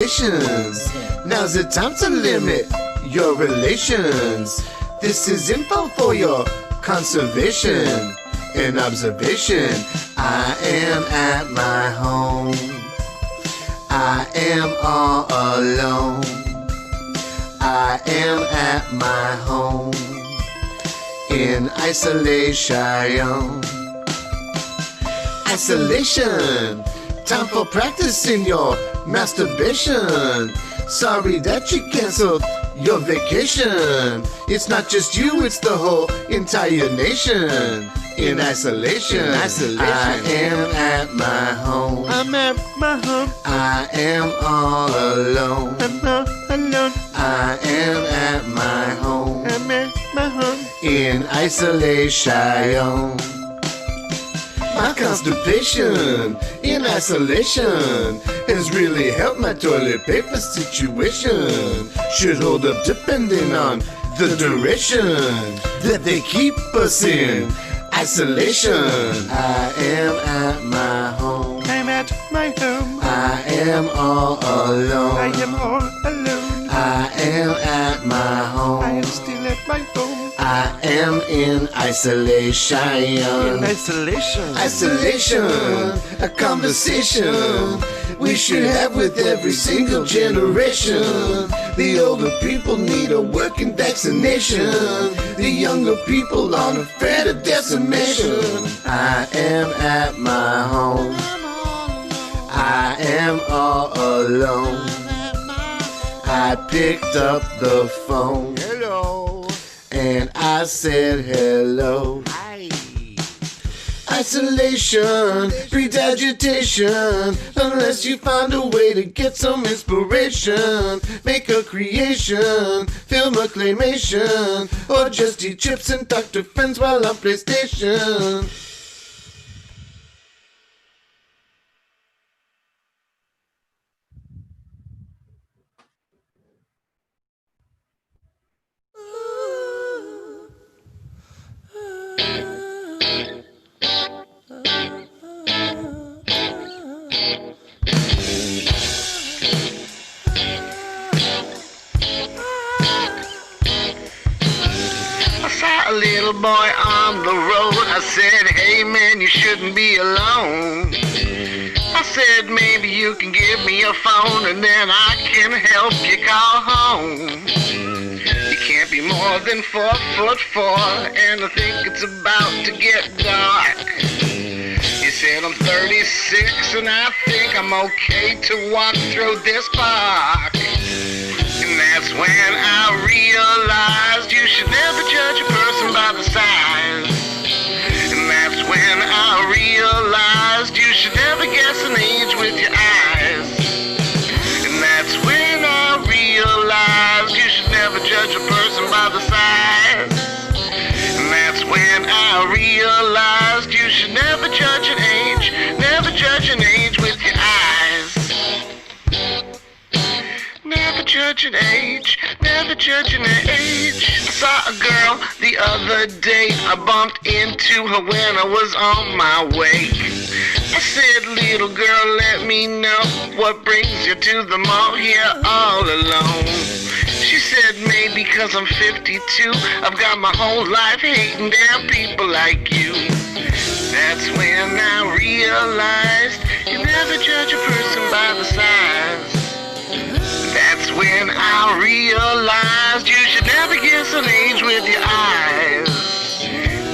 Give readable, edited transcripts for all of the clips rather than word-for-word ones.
Now's the time to limit your relations. This is info for your conservation and observation. I am at my home. I am all alone. I am at my home in isolation. Isolation. Time for practicing your masturbation. Sorry that you canceled your vacation. It's not just you, it's the whole entire nation. In isolation. I am at my home. I'm at my home. I am all alone. I'm all alone. I am at my home. I'm at my home. In isolation. My constipation in isolation has really helped my toilet paper situation. Should hold up depending on the duration that they keep us in isolation. I am at my home. I'm at my home. I am all alone. I am all alone. I am at my home. I am still at my home. I am in isolation. In isolation. Isolation, a conversation we should have with every single generation. The older people need a working vaccination. The younger people on a threat of decimation. I am at my home. I am all alone. I picked up the phone. Hello. And I said hello. Hi. Isolation breeds agitation. Unless you find a way to get some inspiration. Make a creation, film a claymation, or just eat chips and talk to friends while on PlayStation. A little boy on the road. I said, hey man, you shouldn't be alone. I said, maybe you can give me your phone and then I can help you call home. You can't be more than 4'4", and I think it's about to get dark. You said I'm 36 and I think I'm okay to walk through this park. And that's when I realized you should never judge a person by the size. And that's when I realized you should never guess an age with your eyes. And that's when I realized you should never judge a person by the size. And that's when I realized you should never judge an age, never judge an age with your eyes. Never judge an age, never judge an age. I saw a girl the other day. I bumped into her when I was on my way. I said, little girl, let me know what brings you to the mall here all alone. She said, maybe because I'm 52, I've got my whole life hating damn people like you. That's when I realized you never judge a person by the size. That's when I realized you should never guess an age with your eyes.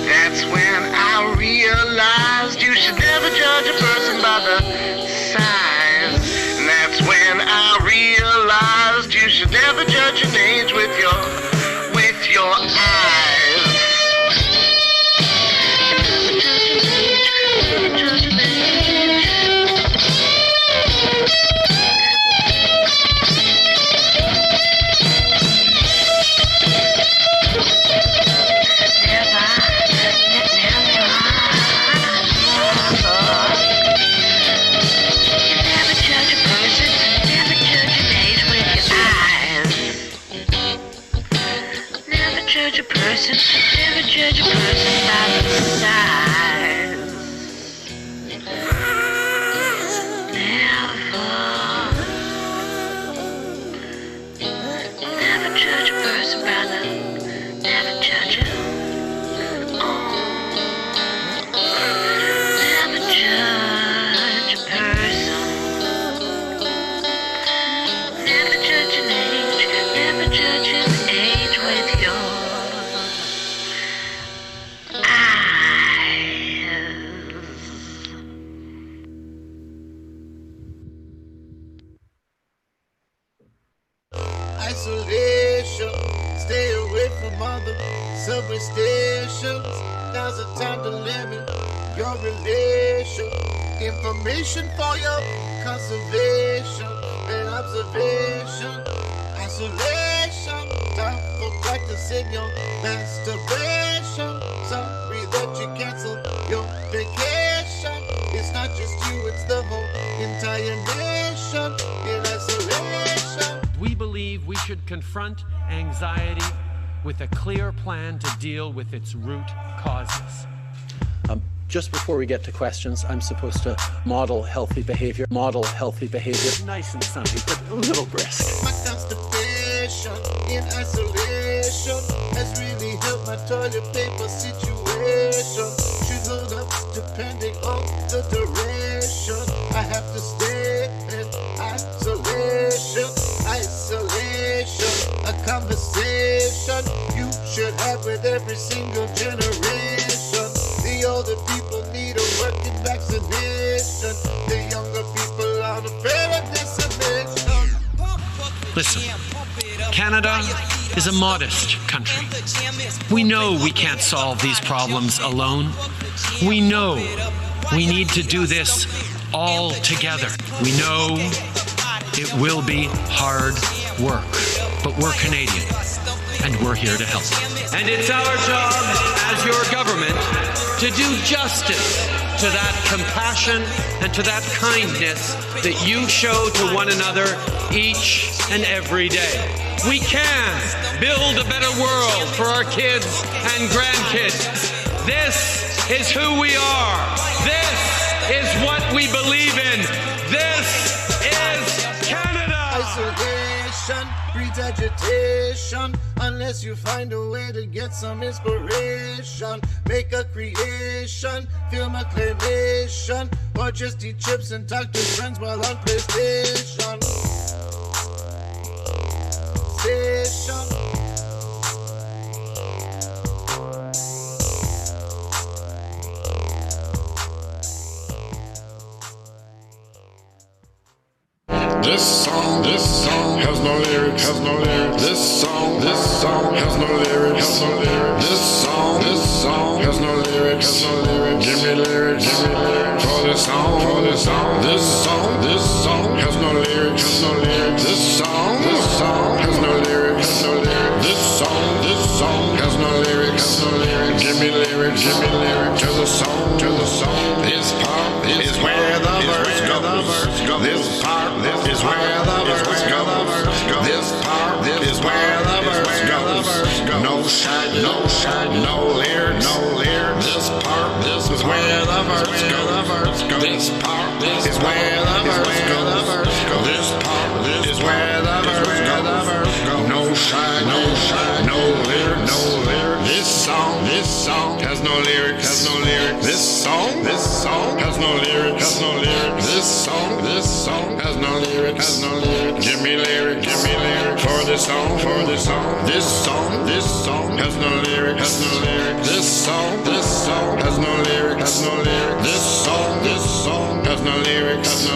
That's when I realized you should never judge a person by the size. And that's when I realized you should never judge an age with your eyes. Never judge an age, never judge an age. Never judge a person by the size. Never. Never judge a person, brother. Never judge him. Never judge a person. Never judge an age. Never judge his age with your eyes. Isolation, stay away from other subway stations. Now's the time to limit your relation. Information for your conservation and observation. Isolation, time for practicing your masturbation. Sorry that you canceled your vacation. It's not just you, it's the whole entire nation in isolation. We believe we should confront anxiety with a clear plan to deal with its root causes. Just before we get to questions, I'm supposed to model healthy behavior. Model healthy behavior. Nice and sunny, but a little brisk. My constipation in isolation has really helped my toilet paper situation. Should hold up depending on the duration. I have to stay in isolation. Isolation, a conversation you should have with every single generation. The older people need a working vaccination. The younger people are afraid of this admission. Listen, Canada is a modest country. We know we can't solve these problems alone. We know we need to do this all together. We know it will be hard work, but we're Canadian, and we're here to help. And it's our job as your government to do justice to that compassion and to that kindness that you show to one another each and every day. We can build a better world for our kids and grandkids. This is who we are. This is what we believe in. This is Canada. Isolation breeds agitation unless you find a way to get some inspiration. Make a creation, film a claymation, or just eat chips and talk to friends while on PlayStation. Station. This song has no lyrics, This song has no lyrics, This song has no lyrics, Give me lyrics, for this song, This song has no lyrics, This song has no lyrics, This song has no lyrics, Give me lyrics, to the song, This part is where the verse goes. This part is where the verse goes. This part is where the verse goes. No shine, no lyrics. This part is where the verse goes. This part is where the verse goes. This part is where the verse goes. No shine, no lyrics. This song has no lyrics. This song has no lyrics. This song has no lyrics. Give me lyrics, for this song, This song has no lyrics. This song has no lyrics. This song has no lyrics.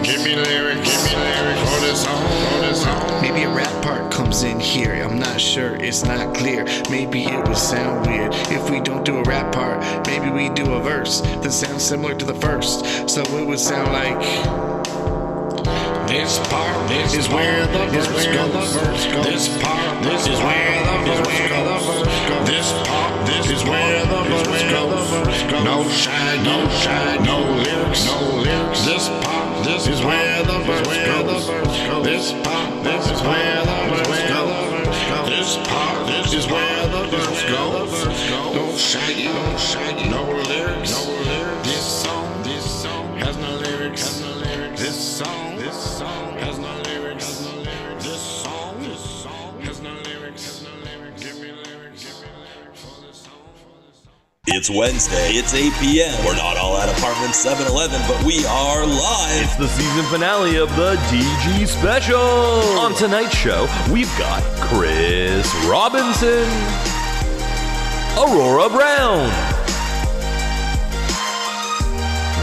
Give me lyrics, for this song, Maybe a rap part comes in here, I'm not sure, it's not clear. Maybe it would sound weird if we don't do a rap part. Maybe we do a verse that sounds similar to the first. So it would sound like this part is where the verse goes. This part is where the verse goes. This part is where the verse goes. No shine, no lyrics. This part is where the verse goes. This part is where the verse goes. This part is where the verse goes. No shaggy, no lyrics. This song has no lyrics. This song has no lyrics. This song has no lyrics. It's Wednesday, it's 8 p.m. We're not all at apartment 711, but we are live. It's the season finale of the DG Special. On tonight's show, we've got Chris Robinson, Aurora Brown,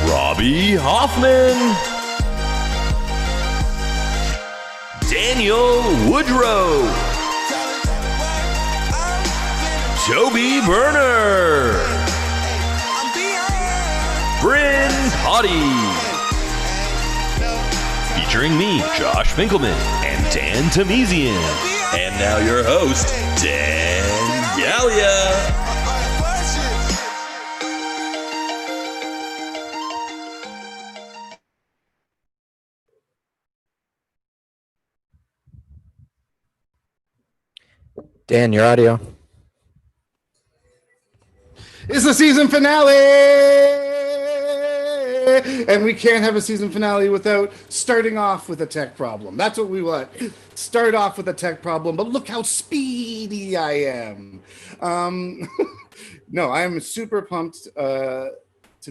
Robbie Hoffman, Daniel Woodrow, Toby Burner, Bryn Potty, featuring me, Josh Finkelman, and Dan Tamizian. And now your host, Dan Gallia. Dan, your audio. It's the season finale, and we can't have a season finale without starting off with a tech problem. That's what we want. Start off with a tech problem, but look how speedy I am. No, I am super pumped to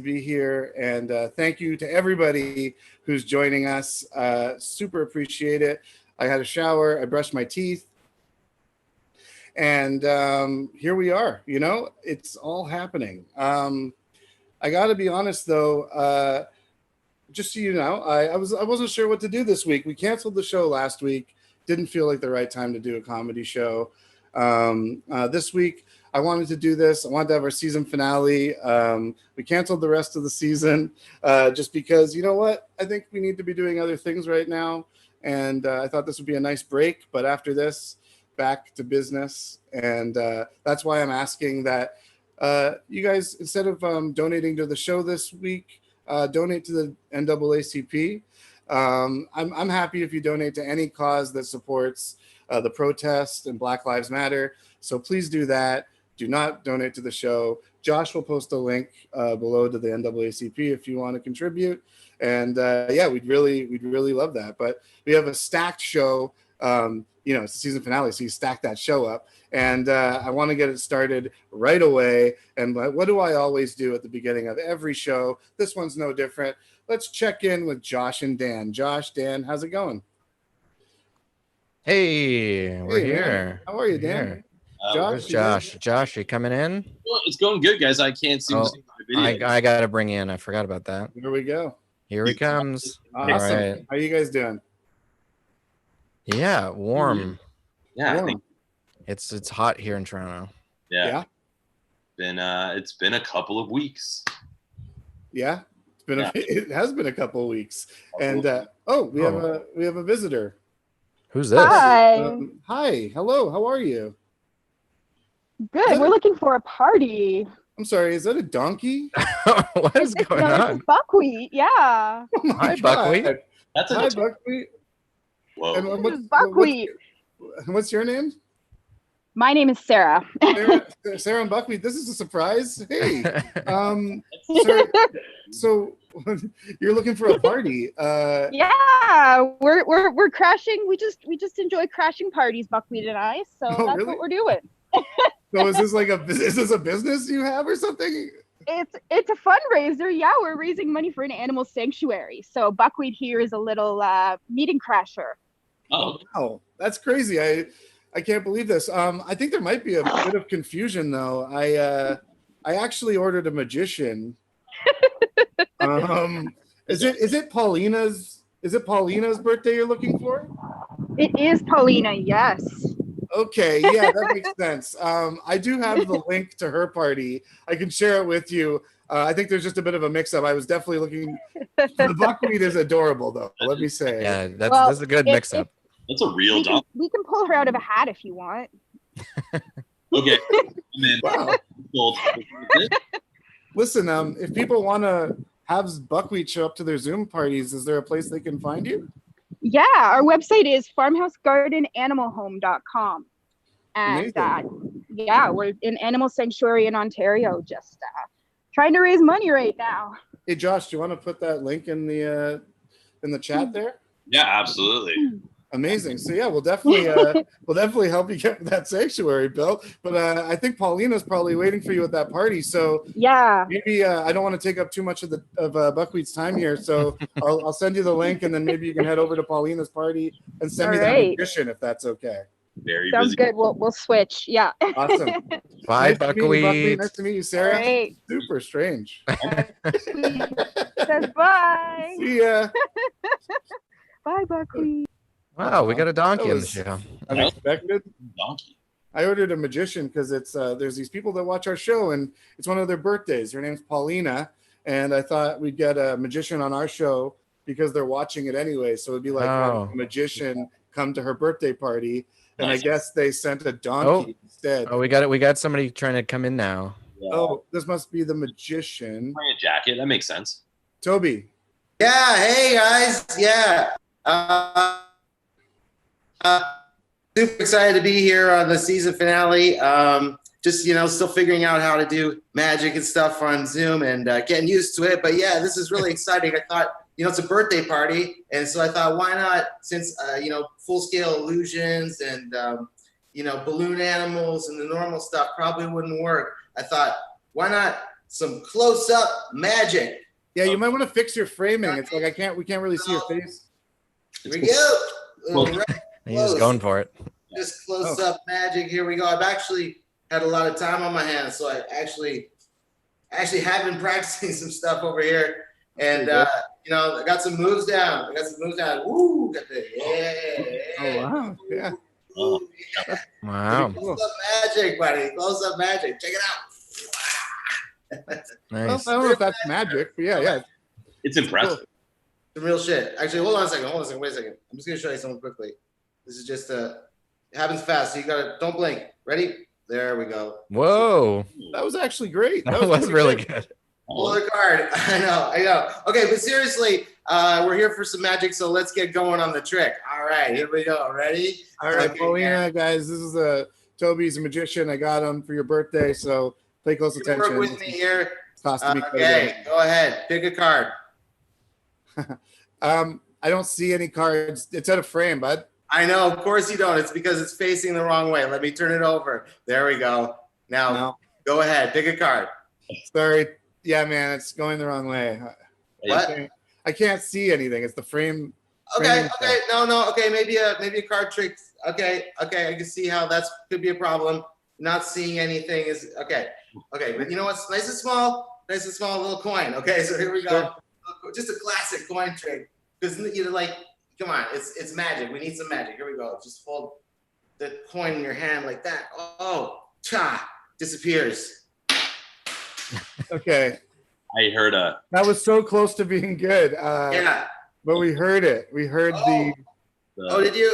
be here, and thank you to everybody who's joining us. Super appreciate it. I had a shower, I brushed my teeth. And here we are, you know, it's all happening. I got to be honest, though, just so you know, I wasn't sure what to do this week. We canceled the show last week. Didn't feel like the right time to do a comedy show. This week, I wanted to do this. I wanted to have our season finale. We canceled the rest of the season just because, you know what? I think we need to be doing other things right now. And I thought this would be a nice break. But after this, back to business, and that's why I'm asking that you guys, instead of donating to the show this week, donate to the NAACP. I'm happy if you donate to any cause that supports the protest and Black Lives Matter. So please do that. Do not donate to the show. Josh will post a link below to the NAACP if you want to contribute. And yeah, we'd really love that. But we have a stacked show. You know, it's the season finale, so you stack that show up. And I want to get it started right away. And what do I always do at the beginning of every show? This one's no different. Let's check in with Josh and Dan. Josh, Dan, how's it going? Hey, we're here. Man. How are you, Dan? Josh, Josh, you coming in? Well, it's going good, guys. I can't seem to see my video. I got to bring you in. I forgot about that. Here we go. Here he comes. Awesome. All right. How are you guys doing? Yeah, warm. Yeah, Warm. I think, It's hot here in Toronto. yeah. It's been a couple of weeks. Yeah. It has been a couple of weeks. And we have a visitor. Who's this? Hi. Hi. Hello. How are you? Good. We're looking for a party. I'm sorry. Is that a donkey? What is going on? It's buckwheat. Yeah. Hi, buckwheat. That's Hi, buckwheat. Whoa. And This is buckwheat. what's your name? My name is Sarah. Sarah and Buckwheat. This is a surprise. Hey, so you're looking for a party? Yeah, we're crashing. We just enjoy crashing parties, Buckwheat and I. So that's really? what we're doing. So is this a business you have or something? It's a fundraiser. Yeah, we're raising money for an animal sanctuary. So Buckwheat here is a little meeting crasher. Oh, Wow, that's crazy. I can't believe this. I think there might be a bit of confusion though. I actually ordered a magician. Is it Paulina's birthday you're looking for? It is Paulina. Yes. Okay, yeah, that makes sense. I do have the link to her party. I can share it with you. I think there's just a bit of a mix-up. I was definitely looking. The buckwheat is adorable, though. Let me say. Yeah, that's a good mix-up. that's a real dog. We can pull her out of a hat if you want. Okay. I'm in. Wow. Listen, if people want to have buckwheat show up to their Zoom parties, is there a place they can find you? Yeah, our website is farmhousegardenanimalhome.com. And yeah, we're in Animal Sanctuary in Ontario, just trying to raise money right now. Hey, Josh, do you want to put that link in the chat there? Yeah, absolutely. Amazing. So yeah, we'll definitely help you get that sanctuary built. But I think Paulina's probably waiting for you at that party. So yeah, maybe I don't want to take up too much of Buckwheat's time here. So I'll send you the link, and then maybe you can head over to Paulina's party and send me that magician if that's okay. Very sounds busy. good. We'll switch. Yeah. Awesome. Bye, Nice to meet you, Buckwheat. Buckwheat. Nice to meet you, Sarah. All right. Super strange. Says bye. See ya. Bye, Buckwheat. Wow, we got a donkey That on the was show. Unexpected. Donkey. I ordered a magician because it's there's these people that watch our show, and it's one of their birthdays. Her name's Paulina, and I thought we'd get a magician on our show because they're watching it anyway. So it'd be like having a magician come to her birthday party, and I guess they sent a donkey instead. Oh, we got it. We got somebody trying to come in now. Yeah. Oh, this must be the magician. Wearing a jacket. That makes sense. Toby. Yeah. Hey guys. Yeah. Super excited to be here on the season finale. Just, still figuring out how to do magic and stuff on Zoom and getting used to it. But yeah, this is really exciting. I thought, it's a birthday party. And so I thought, why not, since, full scale illusions and, balloon animals and the normal stuff probably wouldn't work. I thought, why not some close up magic? Yeah, you might want to fix your framing. It's like we can't really see your face. Here we go. He's just going for it. Just close up magic. Here we go. I've actually had a lot of time on my hands, so I actually have been practicing some stuff over here, and I got some moves down. Woo! Got the Oh wow! Yeah. Wow. Close up magic, buddy. Close up magic. Check it out. Nice. Well, I don't know if that's magic, but yeah. It's impressive. Some real shit. Actually, hold on a second. Wait a second. I'm just gonna show you something quickly. This is just it happens fast. So you don't blink. Ready? There we go. Whoa. That was actually great. That was really good. Pull the card. I know. Okay, but seriously, we're here for some magic, so let's get going on the trick. All right, here we go. Ready? All right, Paulina, guys, this is Toby's a magician. I got him for your birthday, so pay close attention. Work with me here. Okay, go ahead. Pick a card. I don't see any cards. It's at a frame, bud. I know. Of course you don't. It's because it's facing the wrong way. Let me turn it over. There we go. Now, Go ahead. Pick a card. Sorry. Yeah, man, it's going the wrong way. What? I can't see anything. It's the frame. Okay. No. Okay, maybe a card trick. Okay. I can see how that could be a problem. Not seeing anything is okay. But you know what's nice and small little coin. Okay, so here we go. Just a classic coin trick. Because come on, it's magic. We need some magic. Here we go. Just hold the coin in your hand like that. Oh, disappears. Okay. I heard that was so close to being good. Yeah. But we heard it. We heard the. Oh, did you?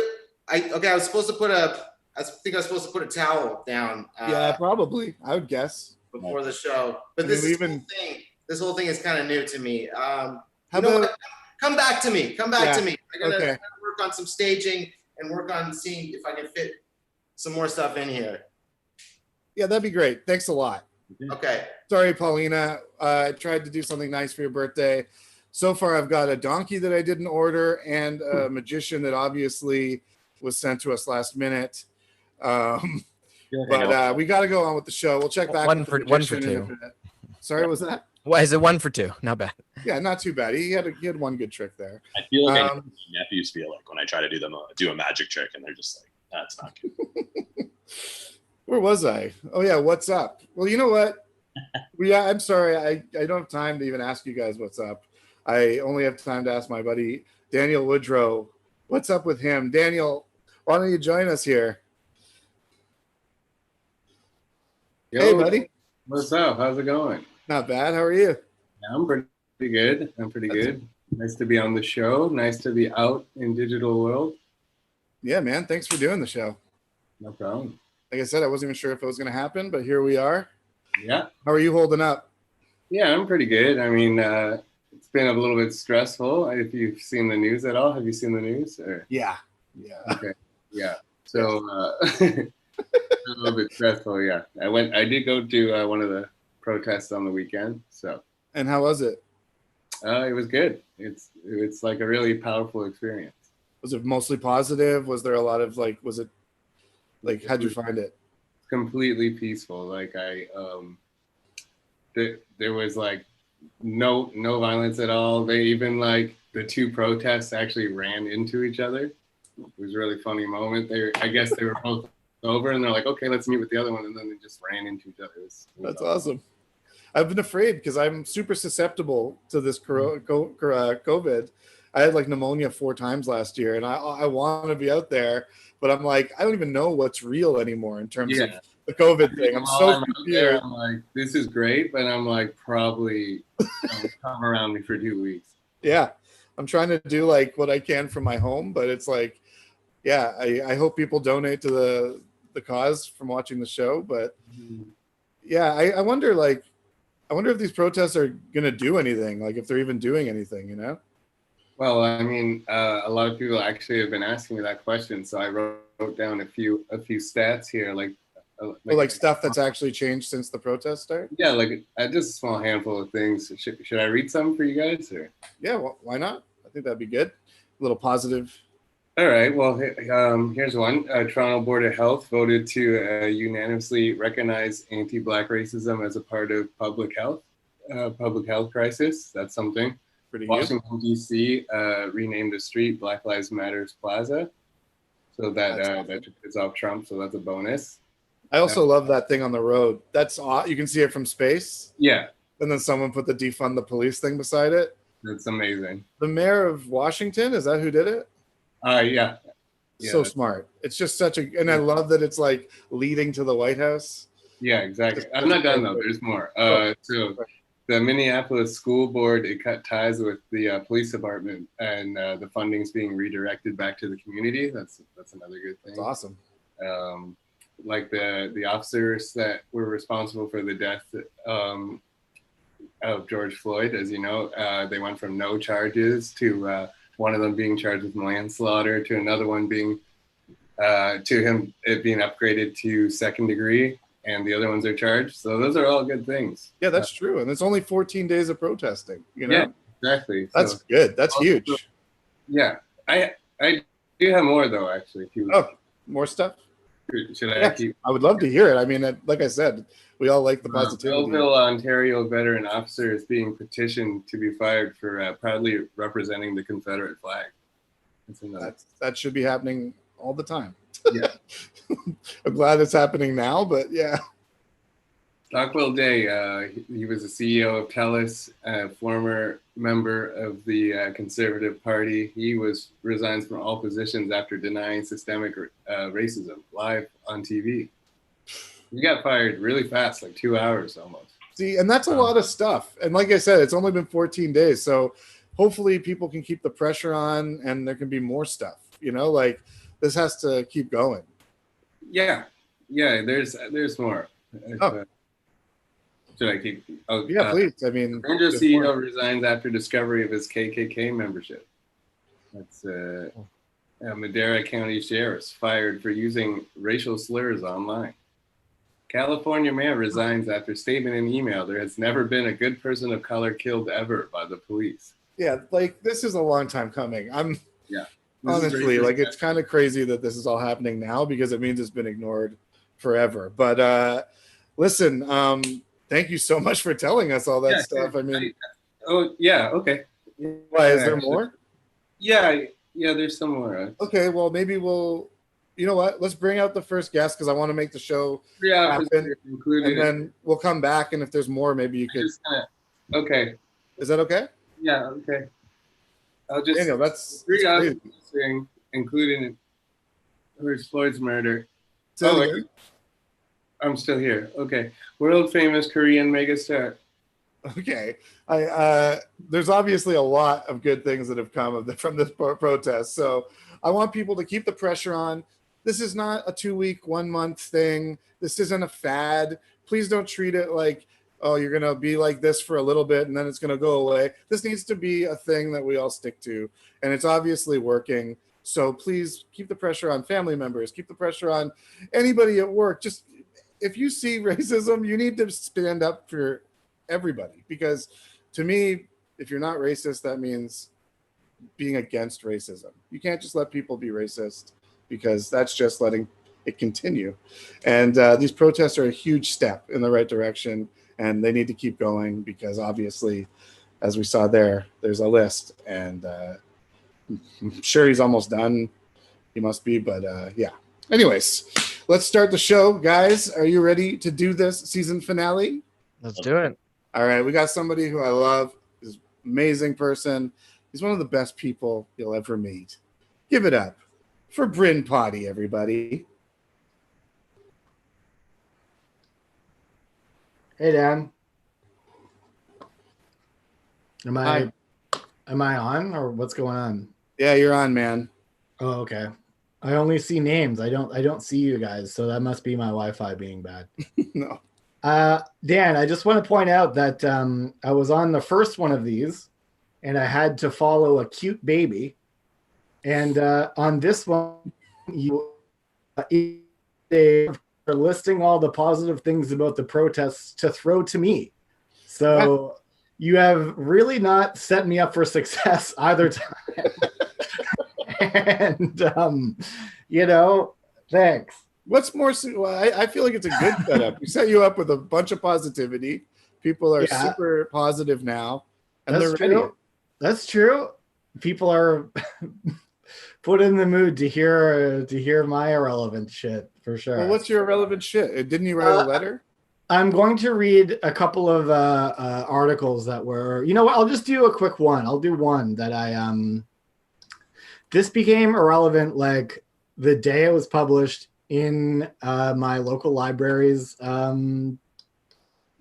I was supposed to put I think I was supposed to put a towel down. Yeah, probably. I would guess before the show. But this whole thing is kind of new to me. How about? Come back to me. I gotta work on some staging and work on seeing if I can fit some more stuff in here. Yeah, that'd be great. Thanks a lot. Okay. Sorry, Paulina. I tried to do something nice for your birthday. So far, I've got a donkey that I didn't order and a magician that obviously was sent to us last minute. But we got to go on with the show. We'll check back. One for two. Sorry, what was that? Why is it 1 for 2? Not bad. Yeah, not too bad. He had one good trick there. I feel like my nephews feel like when I try to do a magic trick, and they're just like, "That's not good." Where was I? Oh yeah, what's up? Well, you know what? I'm sorry. I don't have time to even ask you guys what's up. I only have time to ask my buddy Daniel Woodrow. What's up with him? Daniel, why don't you join us here? Yo, hey, buddy. What's up? How's it going? Not bad. How are you? Yeah, I'm pretty good. Good. Nice to be on the show. Nice to be out in digital world. Yeah, man. Thanks for doing the show. No problem. Like I said, I wasn't even sure if it was going to happen, but here we are. Yeah. How are you holding up? Yeah, I'm pretty good. I mean, it's been a little bit stressful. If you've seen the news at all, have you seen the news? Or? Yeah. Okay. Yeah. So a little bit stressful. Yeah. I did go to one of the protests on the weekend. So. And how was it? It was good. It's like a really powerful experience. Was it mostly positive? Was there a lot of like, was it like, how'd you find it? Completely peaceful. Like there was like no violence at all. They even like the two protests actually ran into each other. It was a really funny moment. I guess they were both over and they're like, okay, let's meet with the other one, and then they just ran into each other. That's awesome. I've been afraid because I'm super susceptible to this COVID. I had like pneumonia 4 times last year, and I want to be out there, but I'm like, I don't even know what's real anymore in terms of the COVID thing. I'm so confused. I'm like, this is great, but I'm like, probably come around me for 2 weeks. Yeah, I'm trying to do like what I can from my home, but it's like, yeah, I hope people donate to the cause from watching the show. But yeah, I wonder if these protests are gonna do anything, like if they're even doing anything, you know? Well, I mean, a lot of people actually have been asking me that question, so I wrote down a few stats here, like stuff that's actually changed since the protest started. Yeah, like just a small handful of things. Should I read some for you guys? Or? Yeah, well, why not? I think that'd be good. A little positive. All right. Well, here's one. Toronto Board of Health voted to unanimously recognize anti-Black racism as a part of public health crisis. That's something. Pretty Washington, D.C. Renamed the street Black Lives Matters Plaza. So that is off Trump. So that's a bonus. I also love that thing on the road. That's you can see it from space. Yeah. And then someone put the defund the police thing beside it. That's amazing. The mayor of Washington, is that who did it? Yeah. So smart. It's just and I love that it's like leading to the White House. Yeah, exactly. I'm not done though. There's more. So the Minneapolis School Board, it cut ties with the police department, and the funding's being redirected back to the community. That's another good thing. That's awesome. Like the officers that were responsible for the death of George Floyd, as you know, they went from no charges to one of them being charged with manslaughter, to another one being it being upgraded to 2nd degree, and the other ones are charged. So those are all good things. Yeah, that's true. And it's only 14 days of protesting. You know? Yeah, exactly. That's good. That's huge. Yeah, I do have more though. Actually, more stuff. Should I keep? I would love to hear it. I mean, like I said, we all like the positivity. Belleville, Ontario veteran officer is being petitioned to be fired for proudly representing the Confederate flag. That should be happening all the time. Yeah. I'm glad it's happening now, but yeah. Stockwell Day, he was the CEO of TELUS, a former member of the Conservative Party. He resigns from all positions after denying systemic racism live on TV. He got fired really fast, like 2 hours almost. See, and that's a lot of stuff. And like I said, it's only been 14 days. So hopefully people can keep the pressure on and there can be more stuff, you know, like this has to keep going. Yeah. There's more. Should I keep? Oh, yeah, please. I mean, Ranger CEO resigns after discovery of his KKK membership. That's Madera County Sheriff's fired for using racial slurs online. California mayor resigns after statement in email. There has never been a good person of color killed ever by the police. Yeah, like this is a long time coming. Honestly, like it's kind of crazy that this is all happening now because it means it's been ignored forever. But listen, thank you so much for telling us all that stuff. I mean, okay. Why is there more? Yeah, there's some more. Okay, well maybe you know what? Let's bring out the first guest because I want to make the show happen. And then we'll come back, and if there's more, maybe you could. Okay. Is that okay? Yeah. Okay. I'll just. Daniel, that's thing, including George Floyd's murder. I'm still here. Okay. World famous Korean megastar. Okay. There's obviously a lot of good things that have come from this protest. So I want people to keep the pressure on. This is not a 2-week, 1 month thing. This isn't a fad. Please don't treat it like, oh, you're going to be like this for a little bit and then it's going to go away. This needs to be a thing that we all stick to. And it's obviously working. So please keep the pressure on family members. Keep the pressure on anybody at work. Just if you see racism, you need to stand up for everybody. Because to me, if you're not racist, that means being against racism. You can't just let people be racist because that's just letting it continue. And these protests are a huge step in the right direction, and they need to keep going because obviously, as we saw there, there's a list, and I'm sure he's almost done. He must be, but yeah. Anyways, let's start the show. Guys, are you ready to do this season finale? Let's do it. All right, we got somebody who I love. He's an amazing person. He's one of the best people you'll ever meet. Give it up for Bryn Potty, everybody. Hey, Dan. Am I on, or what's going on? Yeah, you're on, man. Oh, okay. I only see names. I don't see you guys, so that must be my Wi-Fi being bad. No. Dan, I just want to point out that I was on the first one of these, and I had to follow a cute baby. And on this one, they are listing all the positive things about the protests to throw to me. So you have really not set me up for success either time. And, thanks. What's more, I feel like it's a good setup. We set you up with a bunch of positivity. People are super positive now, and That's they're ready. true. That's true. People are put in the mood to hear my irrelevant shit for sure. Well, what's your irrelevant shit? Didn't you write a letter? I'm going to read a couple of articles that were. You know what? I'll just do a quick one. I'll do one that I This became irrelevant like the day it was published in my local library's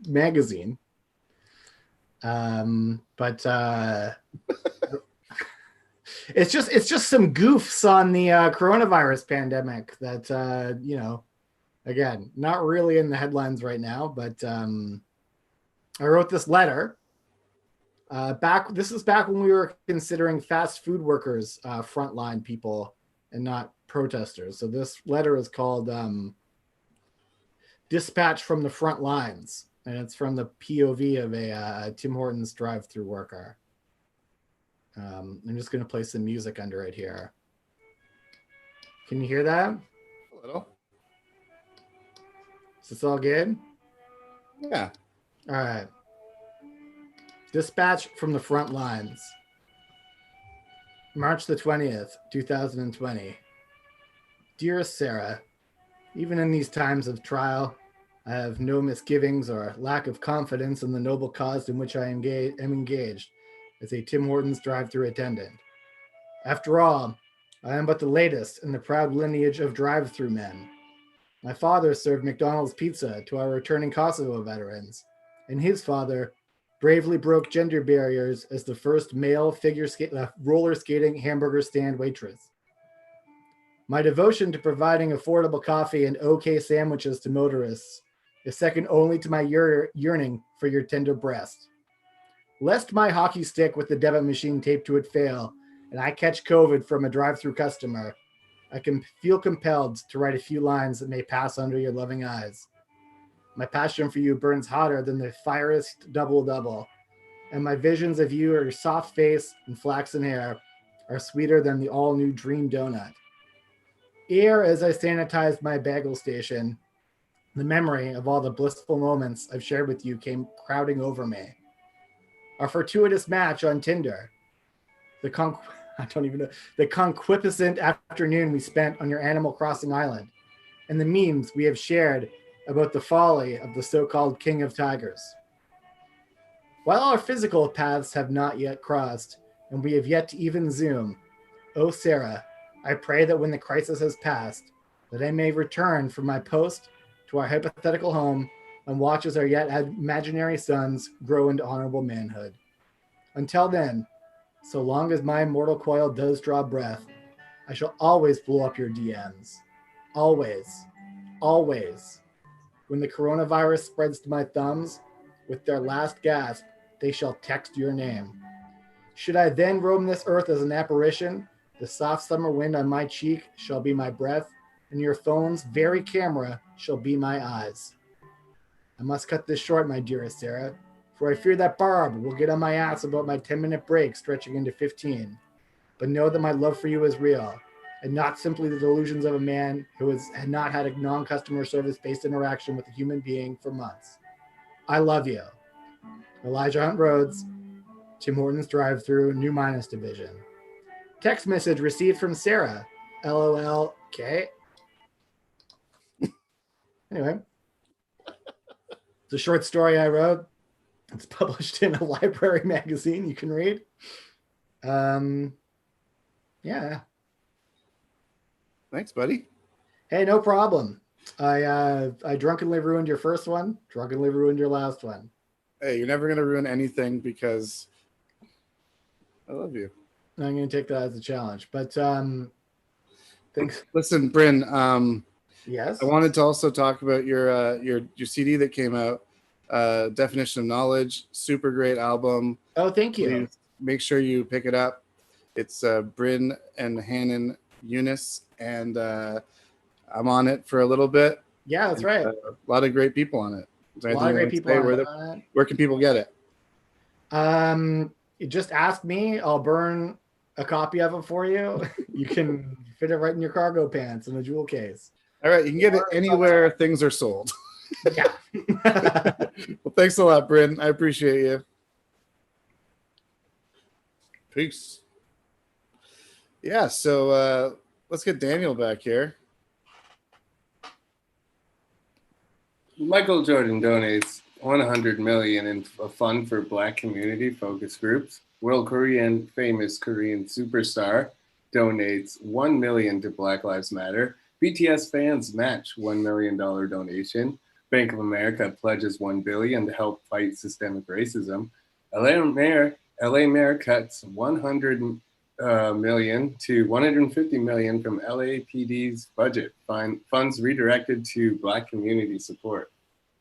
magazine. But it's just some goofs on the coronavirus pandemic that again, not really in the headlines right now, but I wrote this letter this is back when we were considering fast food workers frontline people and not protesters. So this letter is called Dispatch from the Front Lines, and it's from the POV of a Tim Hortons drive-through worker. I'm just going to play some music under it here. Can you hear that? A little. Is this all good? Yeah. All right. Dispatch from the Front Lines. March the 20th, 2020. Dearest Sarah, even in these times of trial, I have no misgivings or lack of confidence in the noble cause in which I am engaged as a Tim Hortons drive-thru attendant. After all, I am but the latest in the proud lineage of drive-thru men. My father served McDonald's pizza to our returning Kosovo veterans, and his father bravely broke gender barriers as the first male roller skating hamburger stand waitress. My devotion to providing affordable coffee and OK sandwiches to motorists is second only to my yearning for your tender breast. Lest my hockey stick with the debit machine taped to it fail and I catch COVID from a drive-thru customer, I can feel compelled to write a few lines that may pass under your loving eyes. My passion for you burns hotter than the fiercest double-double, and my visions of you, your soft face and flaxen hair, are sweeter than the all-new Dream Donut. Ere as I sanitized my bagel station, the memory of all the blissful moments I've shared with you came crowding over me. Our fortuitous match on Tinder, the concupiscent afternoon we spent on your Animal Crossing island, and the memes we have shared about the folly of the so-called king of tigers. While our physical paths have not yet crossed, and we have yet to even Zoom, oh Sarah, I pray that when the crisis has passed, that I may return from my post to our hypothetical home and watch as our yet imaginary sons grow into honorable manhood. Until then, so long as my mortal coil does draw breath, I shall always blow up your DMs. Always. Always. When the coronavirus spreads to my thumbs, with their last gasp, they shall text your name. Should I then roam this earth as an apparition, the soft summer wind on my cheek shall be my breath, and your phone's very camera shall be my eyes. I must cut this short, my dearest Sarah, for I fear that Barb will get on my ass about my 10-minute break stretching into 15. but know that my love for you is real, and not simply the delusions of a man who had not had a non-customer service-based interaction with a human being for months. I love you. Elijah Hunt Rhodes, Tim Hortons drive-thru, New Minas Division. Text message received from Sarah. LOL. Okay. Anyway, it's a short story I wrote. It's published in a library magazine you can read. Yeah. Thanks, buddy. Hey, no problem. I drunkenly ruined your first one, drunkenly ruined your last one. Hey, you're never gonna ruin anything because I love you. I'm gonna take that as a challenge. But thanks. Listen, Bryn, yes. I wanted to also talk about your CD that came out, Definition of Knowledge. Super great album. Oh, thank you. Please make sure you pick it up. It's Bryn and Hannon Eunice, and I'm on it for a little bit. Yeah, that's right. A lot of great people on it. A lot of great people on it. Where can people get it? You just ask me. I'll burn a copy of it for you. You can fit it right in your cargo pants in a jewel case. All right, you can get it anywhere things are sold. Yeah. Well, thanks a lot, Bryn. I appreciate you. Peace. Yeah, so let's get Daniel back here. Michael Jordan donates 100 million in a fund for Black community focus groups. World Korean famous Korean superstar donates 1 million to Black Lives Matter. BTS fans match $1 million donation. Bank of America pledges $1 billion to help fight systemic racism. LA Mayor cuts 100 million to 150 million from LAPD's budget. Funds redirected to Black community support.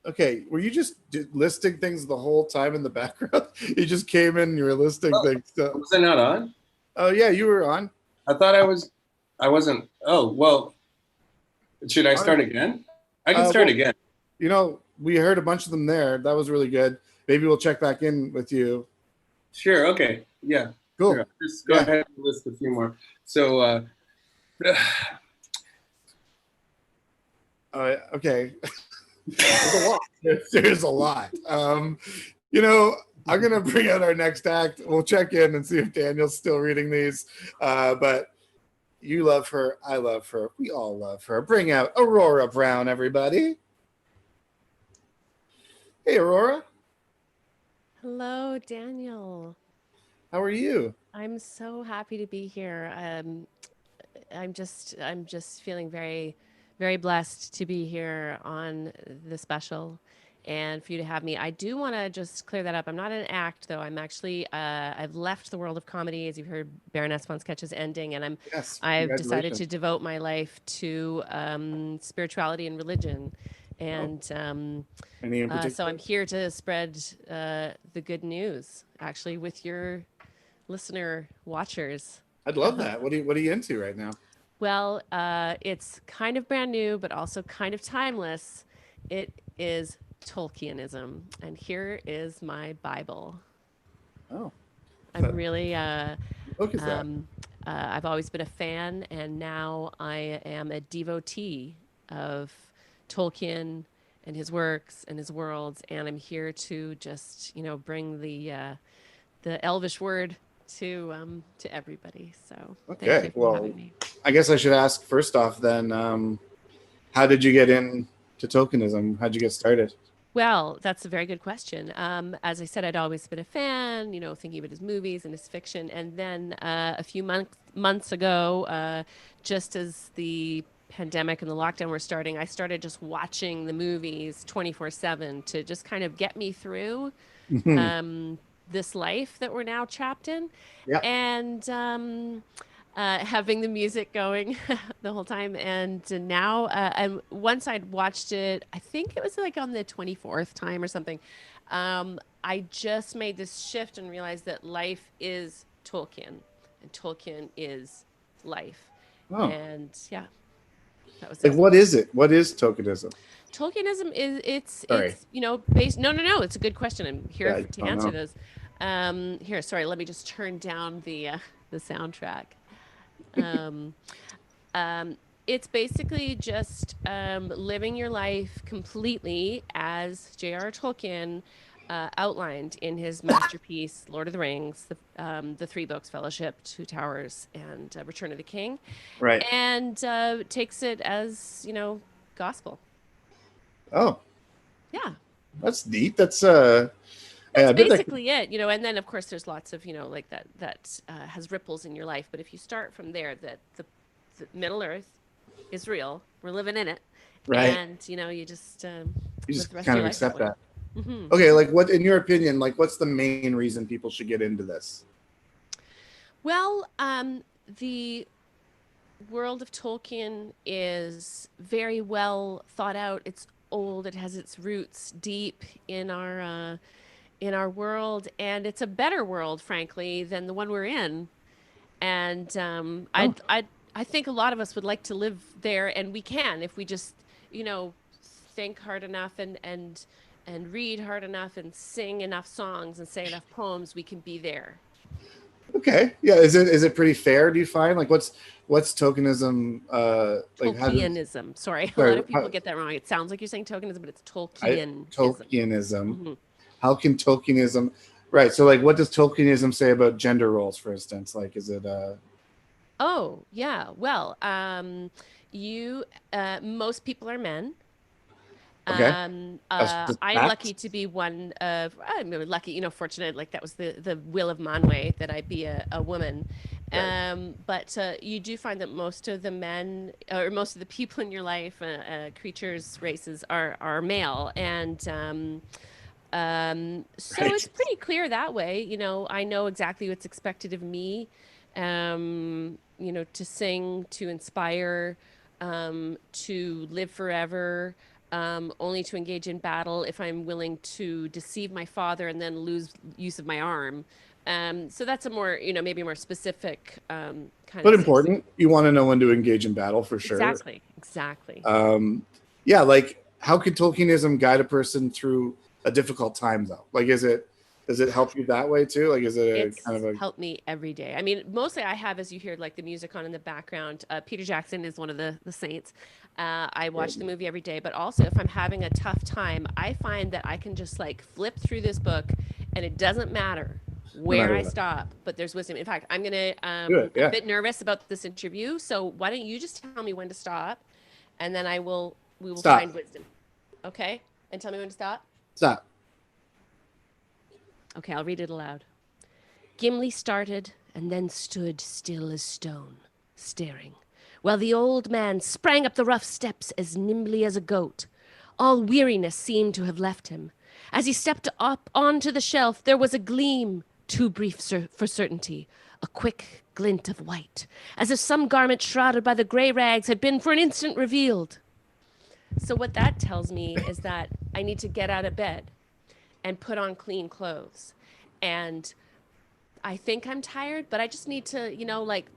Okay, were you just listing things the whole time in the background? You just came in and you were listing things. Was I not on? Oh yeah, you were on. I thought I was. I wasn't. Oh well. Should I start again? I can start again. You know, we heard a bunch of them there. That was really good. Maybe we'll check back in with you. Sure. Okay. Yeah. Cool. Sure. Just go ahead and list a few more. So. Okay. There's a lot. There's a lot. You know, I'm gonna bring out our next act. We'll check in and see if Daniel's still reading these. But you love her. I love her. We all love her. Bring out Aurora Brown, everybody. Hey, Aurora. Hello, Daniel. How are you? I'm so happy to be here. I'm just feeling very, very blessed to be here on the special and for you to have me. I do want to just clear that up. I'm not an act, though. I'm actually, I've left the world of comedy. As you've heard, Baroness von Sketch is ending, and I've decided to devote my life to spirituality and religion. And so I'm here to spread the good news, actually, with your listener watchers. I'd love that. What are you into right now? Well, it's kind of brand new, but also kind of timeless. It is Tolkienism, and here is my Bible. Oh, I'm really. What is that? I've always been a fan, and now I am a devotee of Tolkien and his works and his worlds, and I'm here to just bring the Elvish word to everybody. So okay, thank you for well, having me. I guess I should ask first off then, how did you get into tokenism? How'd you get started? Well, that's a very good question. As I said, I'd always been a fan, thinking about his movies and his fiction. And then a few months ago, just as the pandemic and the lockdown were starting, I started just watching the movies 24/7 to just kind of get me through this life that we're now trapped in. Yeah. And having the music going the whole time. And now, and once I'd watched it, I think it was like on the 24th time or something, I just made this shift and realized that life is Tolkien and Tolkien is life. Oh. And yeah, that was like, it. what is it? What is tokenism? Tolkienism is it's based. No, it's a good question. I'm here to answer those. Here, sorry, let me just turn down the the soundtrack. Um, it's basically just living your life completely as J.R. Tolkien outlined in his masterpiece, Lord of the Rings, the three books, Fellowship, Two Towers, and Return of the King. Right. And takes it as, gospel. Oh. Yeah. That's neat. That's That's basically it, and then of course there's lots of, like that has ripples in your life. But if you start from there, that the Middle Earth is real, we're living in it, right. And you just kind of accept that. Mm-hmm. Okay, like what, in your opinion, like what's the main reason people should get into this? Well, the world of Tolkien is very well thought out. It's old. It has its roots deep in our world, and it's a better world, frankly, than the one we're in. And I think a lot of us would like to live there, and we can if we just, think hard enough and read hard enough and sing enough songs and say enough poems. We can be there. Okay, yeah. Is it pretty fair? Do you find like what's tokenism? Like Tolkienism. Sorry, a lot of people get that wrong. It sounds like you're saying tokenism, but it's Tolkienism. Tolkienism. Mm-hmm. How can Tolkienism? Right. So, like, what does Tolkienism say about gender roles, for instance? Like, is it? Oh yeah. Well, most people are men. Okay. I'm lucky to be one of. I'm lucky, fortunate. Like that was the will of Manwe that I be a woman. Right. But you do find that most of the men or most of the people in your life, creatures, races are male, and so it's pretty clear that way. I know exactly what's expected of me. To sing, to inspire, to live forever. Only to engage in battle if I'm willing to deceive my father and then lose use of my arm. So that's a more, maybe more specific kind of. But important. You want to know when to engage in battle for sure. Exactly. Yeah, like how could Tolkienism guide a person through a difficult time though? Like, does it help you that way too? Like, is it helped me every day? I mean, mostly I have, as you hear, like the music on in the background. Peter Jackson is one of the saints. I watch the movie every day, but also if I'm having a tough time, I find that I can just like flip through this book, and it doesn't matter where I stop, but there's wisdom. In fact, I'm gonna I'm a bit nervous about this interview, so why don't you just tell me when to stop, and then we will find wisdom. Okay, and tell me when to stop. Stop. Okay, I'll read it aloud. Gimli started and then stood still as stone, staring, while the old man sprang up the rough steps as nimbly as a goat. All weariness seemed to have left him. As he stepped up onto the shelf, there was a gleam, too brief for certainty, a quick glint of white, as if some garment shrouded by the gray rags had been for an instant revealed. So what that tells me is that I need to get out of bed and put on clean clothes. And I think I'm tired, but I just need to,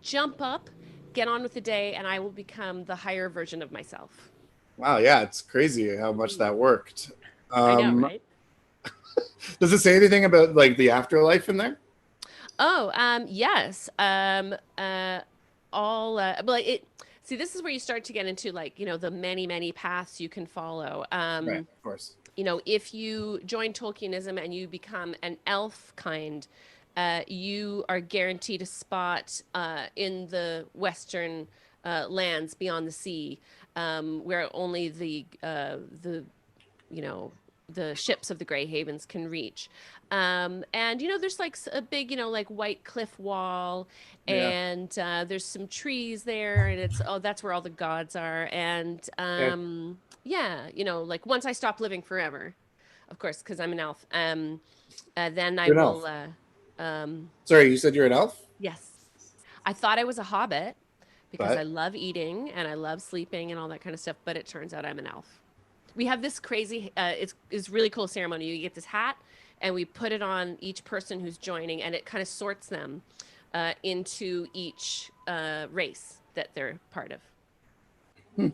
jump up, get on with the day, and I will become the higher version of myself. Wow, yeah, it's crazy how much that worked. I know, right? Does it say anything about like the afterlife in there? Oh, yes. See, this is where you start to get into the many, many paths you can follow. Right, of course. If you join Tolkienism and you become an elf kind, you are guaranteed a spot in the western lands beyond the sea, where only the ships of the Grey Havens can reach. And there's like a big white cliff wall, and there's some trees there, and that's where all the gods are. And once I stop living forever, of course, because I'm an elf, then I will. Sorry, you said you're an elf? Yes. I thought I was a hobbit because I love eating and I love sleeping and all that kind of stuff, but it turns out I'm an elf. We have this crazy, it's really cool ceremony. You get this hat and we put it on each person who's joining, and it kind of sorts them into each race that they're part of. Yeah.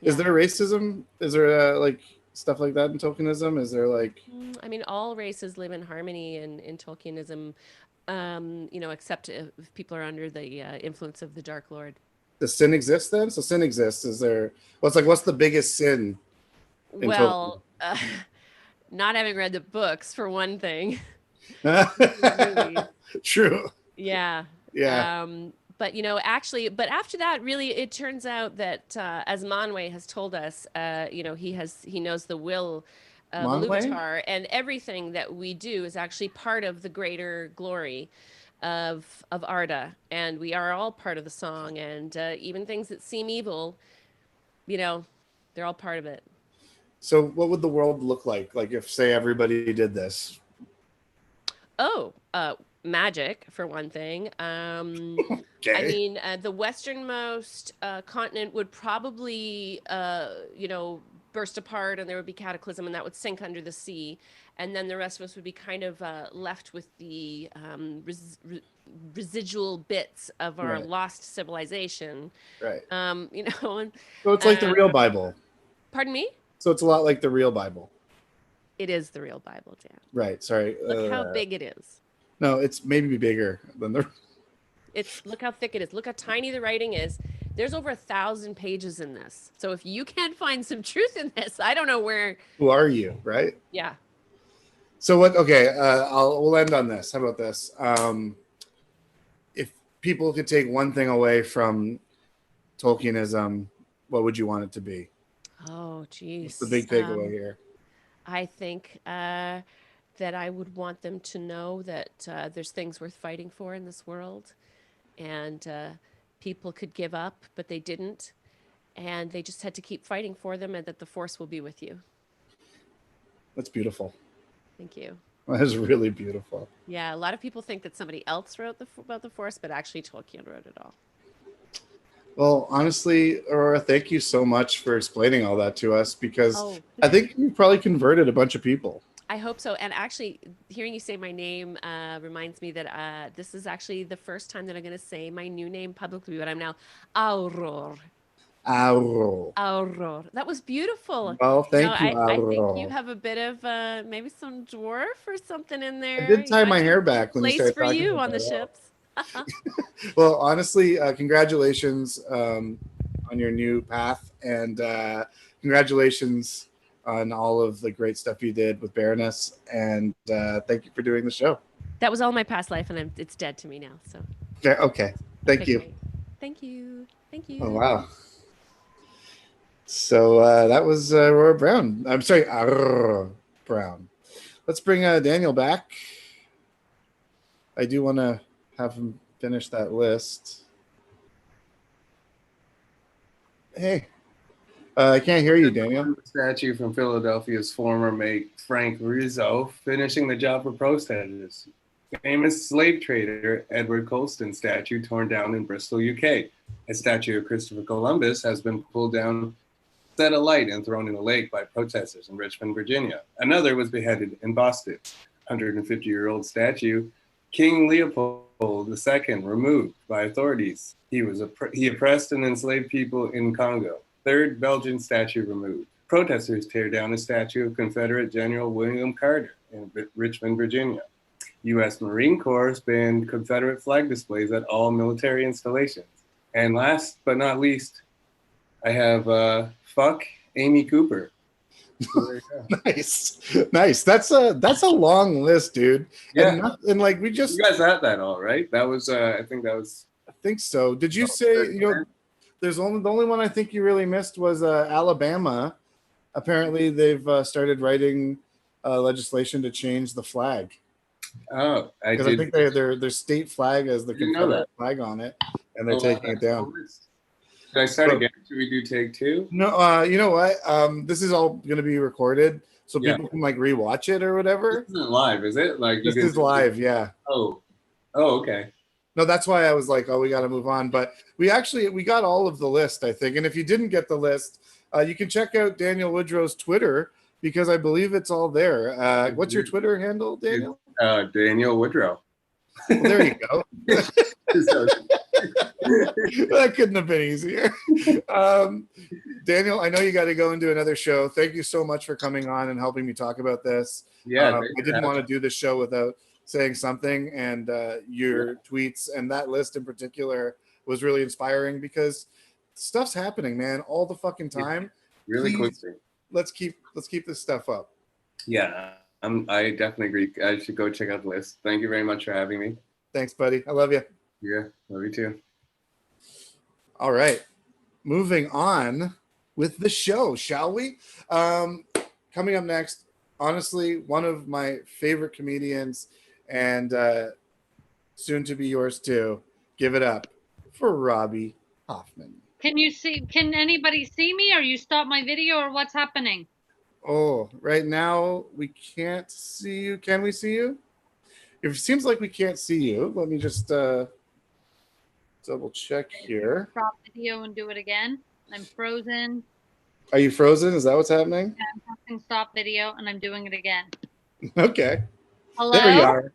Is there racism? Is there stuff like that in Tolkienism? Is there I mean, all races live in harmony in Tolkienism. except if people are under the influence of the Dark Lord. Does sin exist then? So sin exists. Is there? What's the biggest sin? Well, not having read the books for one thing. True. Yeah. Yeah. But but after that, really, it turns out that as Manwe has told us, he knows the will of Iluvatar, and everything that we do is actually part of the greater glory of Arda, and we are all part of the song, and even things that seem evil, they're all part of it. So what would the world look like if, say, everybody did this? Oh, magic for one thing. Okay. I mean, the westernmost continent would probably, burst apart, and there would be cataclysm, and that would sink under the sea, and then the rest of us would be kind of left with the residual bits of our lost civilization. Right. And, so it's like the real Bible. Pardon me? So it's a lot like the real Bible. It is the real Bible, Dan. Right. Sorry. Look how big it is. No, it's maybe bigger than the. Look how thick it is. Look how tiny the writing is. There's over 1,000 pages in this. So if you can't find some truth in this, I don't know where. Who are you, right? Yeah. So what? Okay, we'll end on this. How about this? If people could take one thing away from Tolkienism, what would you want it to be? Oh, geez. What's the big takeaway here? I think that I would want them to know that there's things worth fighting for in this world, and people could give up, but they didn't, and they just had to keep fighting for them, and that the Force will be with you. That's beautiful. Thank you. That is really beautiful. Yeah, a lot of people think that somebody else wrote about the Force, but actually Tolkien wrote it all. Well, honestly, Aurora, thank you so much for explaining all that to us, because I think you probably converted a bunch of people. I hope so. And actually, hearing you say my name reminds me that this is actually the first time that I'm going to say my new name publicly, but I'm now Aurora. Aurora. Aurora. That was beautiful. Well, thank you, I think Aurora. you have a bit of maybe some dwarf or something in there. I did tie my hair back when you Place started for talking you about on the that. ships. Well, honestly, congratulations on your new path, and congratulations on all of the great stuff you did with Baroness, and thank you for doing the show. That was all my past life, and it's dead to me now. So. Okay. Thank you. Great. Thank you. Thank you. Oh, wow. So that was Aurora Brown. I'm sorry, Aurora Brown. Let's bring Daniel back. I do want to have him finish that list. Hey, I can't hear you, Daniel. Statue from Philadelphia's former mate Frank Rizzo finishing the job for protesters. Famous slave trader Edward Colston statue torn down in Bristol, UK. A statue of Christopher Columbus has been pulled down, set alight, and thrown in a lake by protesters in Richmond, Virginia. Another was beheaded in Boston. 150-year-old statue, King Leopold II, removed by authorities. He oppressed and enslaved people in Congo. Third Belgian statue removed. Protesters tear down a statue of Confederate General William Carter in Richmond, Virginia. U.S. Marine Corps banned Confederate flag displays at all military installations. And last but not least, I have fuck Amy Cooper. Nice. That's a long list, dude. Yeah. And like we just, you guys had that all right. That was I think so. Did you say there's the only one I think you really missed was Alabama. Apparently they've started writing legislation to change the flag. Oh, I think their state flag has the Confederate flag on it, and they're taking it down. Should I start again? Should we do take two? No, you know what? This is all going to be recorded, so people can like rewatch it or whatever. This isn't live, is it? Like this is live, yeah. Oh, okay. No, that's why I was like, oh, we got to move on. But we got all of the list, I think. And if you didn't get the list, you can check out Daniel Woodrow's Twitter, because I believe it's all there. What's your Twitter handle, Daniel? Daniel Woodrow. Well, there you go. That couldn't have been easier. Daniel, I know you got to go and do another show. Thank you so much for coming on and helping me talk about this. Yeah, I didn't want to do this show without saying something, and your tweets and that list in particular was really inspiring because stuff's happening, man, all the fucking time. Really Please, quickly. let's keep this stuff up. Yeah, I definitely agree. I should go check out the list. Thank you very much for having me. Thanks, buddy. I love you. Yeah, love you too. All right, moving on with the show, shall we? Coming up next, honestly, one of my favorite comedians, and soon to be yours too. Give it up for Robbie Hoffman. Can anybody see me, or you stop my video, or what's happening? Oh, right now we can't see you. Can we see you? It seems like we can't see you. Let me just double check here. Stop video and do it again. I'm frozen. Are you frozen? Is that what's happening? Yeah, I'm pressing stop video and I'm doing it again. Okay. Hello? There you are.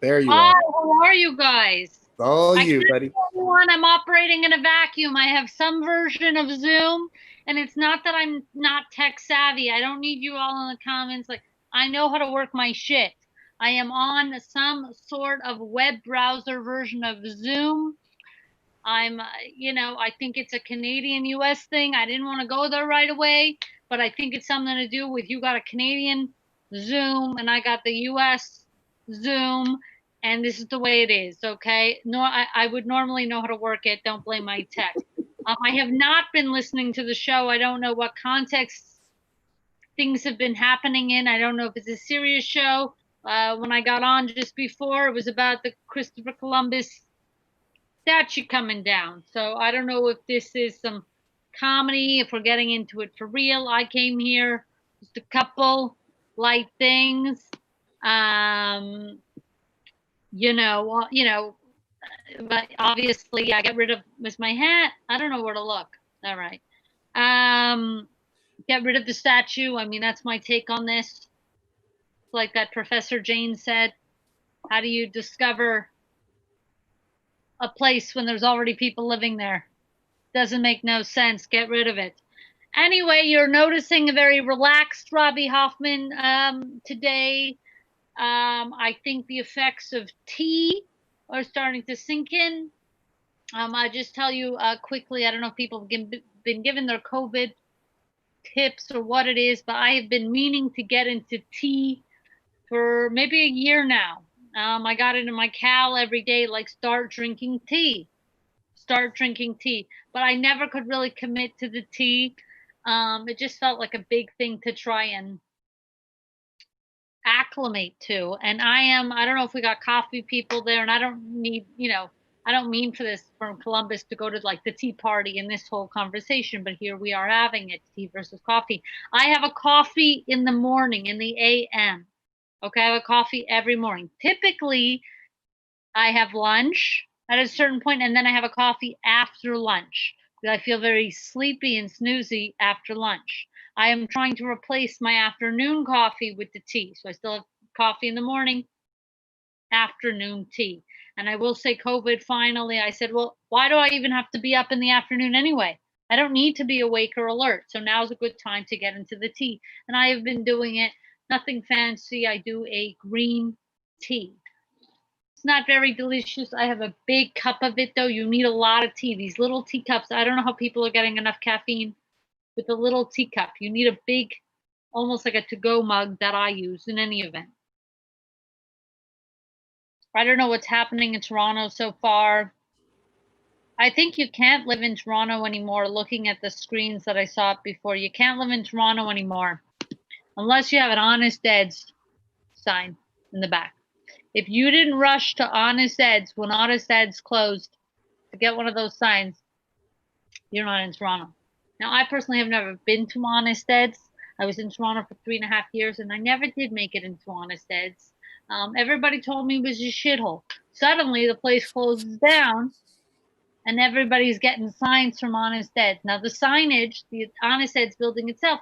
There you Hi, are. how are you guys? All I you, can't buddy. tell everyone I'm operating in a vacuum. I have some version of Zoom, and it's not that I'm not tech savvy. I don't need you all in the comments. Like, I know how to work my shit. I am on some sort of web browser version of Zoom. I'm, I think it's a Canadian US thing. I didn't want to go there right away, but I think it's something to do with you got a Canadian Zoom and I got the US Zoom, and this is the way it is, okay? No, I would normally know how to work it. Don't blame my tech. I have not been listening to the show. I don't know what context things have been happening in. I don't know if it's a serious show. When I got on just before, it was about the Christopher Columbus statue coming down. So I don't know if this is some comedy, if we're getting into it for real. I came here just a couple light things. But obviously I get rid of was my hat. I don't know where to look. All right. Get rid of the statue. I mean, that's my take on this. Like that Professor Jane said, how do you discover a place when there's already people living there? Doesn't make no sense. Get rid of it. Anyway, you're noticing a very relaxed Robbie Hoffman today. I think the effects of tea are starting to sink in. I just tell you quickly, I don't know if people have been given their COVID tips or what it is, but I have been meaning to get into tea for maybe a year now. I got it in my cal every day, like start drinking tea. But I never could really commit to the tea. It just felt like a big thing to try and acclimate to. And I don't know if we got coffee people there, and I don't need, I don't mean for this from Columbus to go to like the tea party in this whole conversation, but here we are having it, tea versus coffee. I have a coffee in the morning, in the AM. Okay, I have a coffee every morning. Typically, I have lunch at a certain point, and then I have a coffee after lunch because I feel very sleepy and snoozy after lunch. I am trying to replace my afternoon coffee with the tea. So I still have coffee in the morning, afternoon tea. And I will say COVID finally, I said, well, why do I even have to be up in the afternoon anyway? I don't need to be awake or alert. So now's a good time to get into the tea. And I have been doing it. Nothing fancy. I do a green tea. It's not very delicious. I have a big cup of it, though. You need a lot of tea. These little teacups, I don't know how people are getting enough caffeine with a little teacup. You need a big, almost like a to-go mug that I use in any event. I don't know what's happening in Toronto so far. I think you can't live in Toronto anymore looking at the screens that I saw before. You can't live in Toronto anymore unless you have an Honest Ed's sign in the back. If you didn't rush to Honest Ed's when Honest Ed's closed to get one of those signs, you're not in Toronto. Now, I personally have never been to Honest Ed's. I was in Toronto for 3.5 years, and I never did make it into Honest Ed's. Everybody told me it was a shithole. Suddenly, the place closes down, and everybody's getting signs from Honest Ed's. Now, the signage, the Honest Ed's building itself,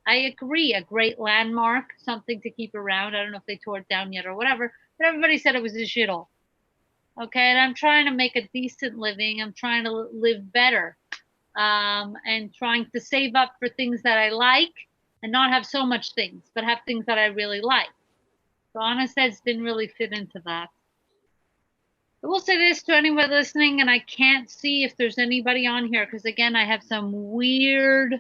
I agree, a great landmark, something to keep around. I don't know if they tore it down yet or whatever, but everybody said it was a shithole. Okay, and I'm trying to make a decent living. I'm trying to live better, and trying to save up for things that I like and not have so much things, but have things that I really like. Donna says didn't really fit into that. I will say this to anyone listening, and I can't see if there's anybody on here because, again, I have some weird.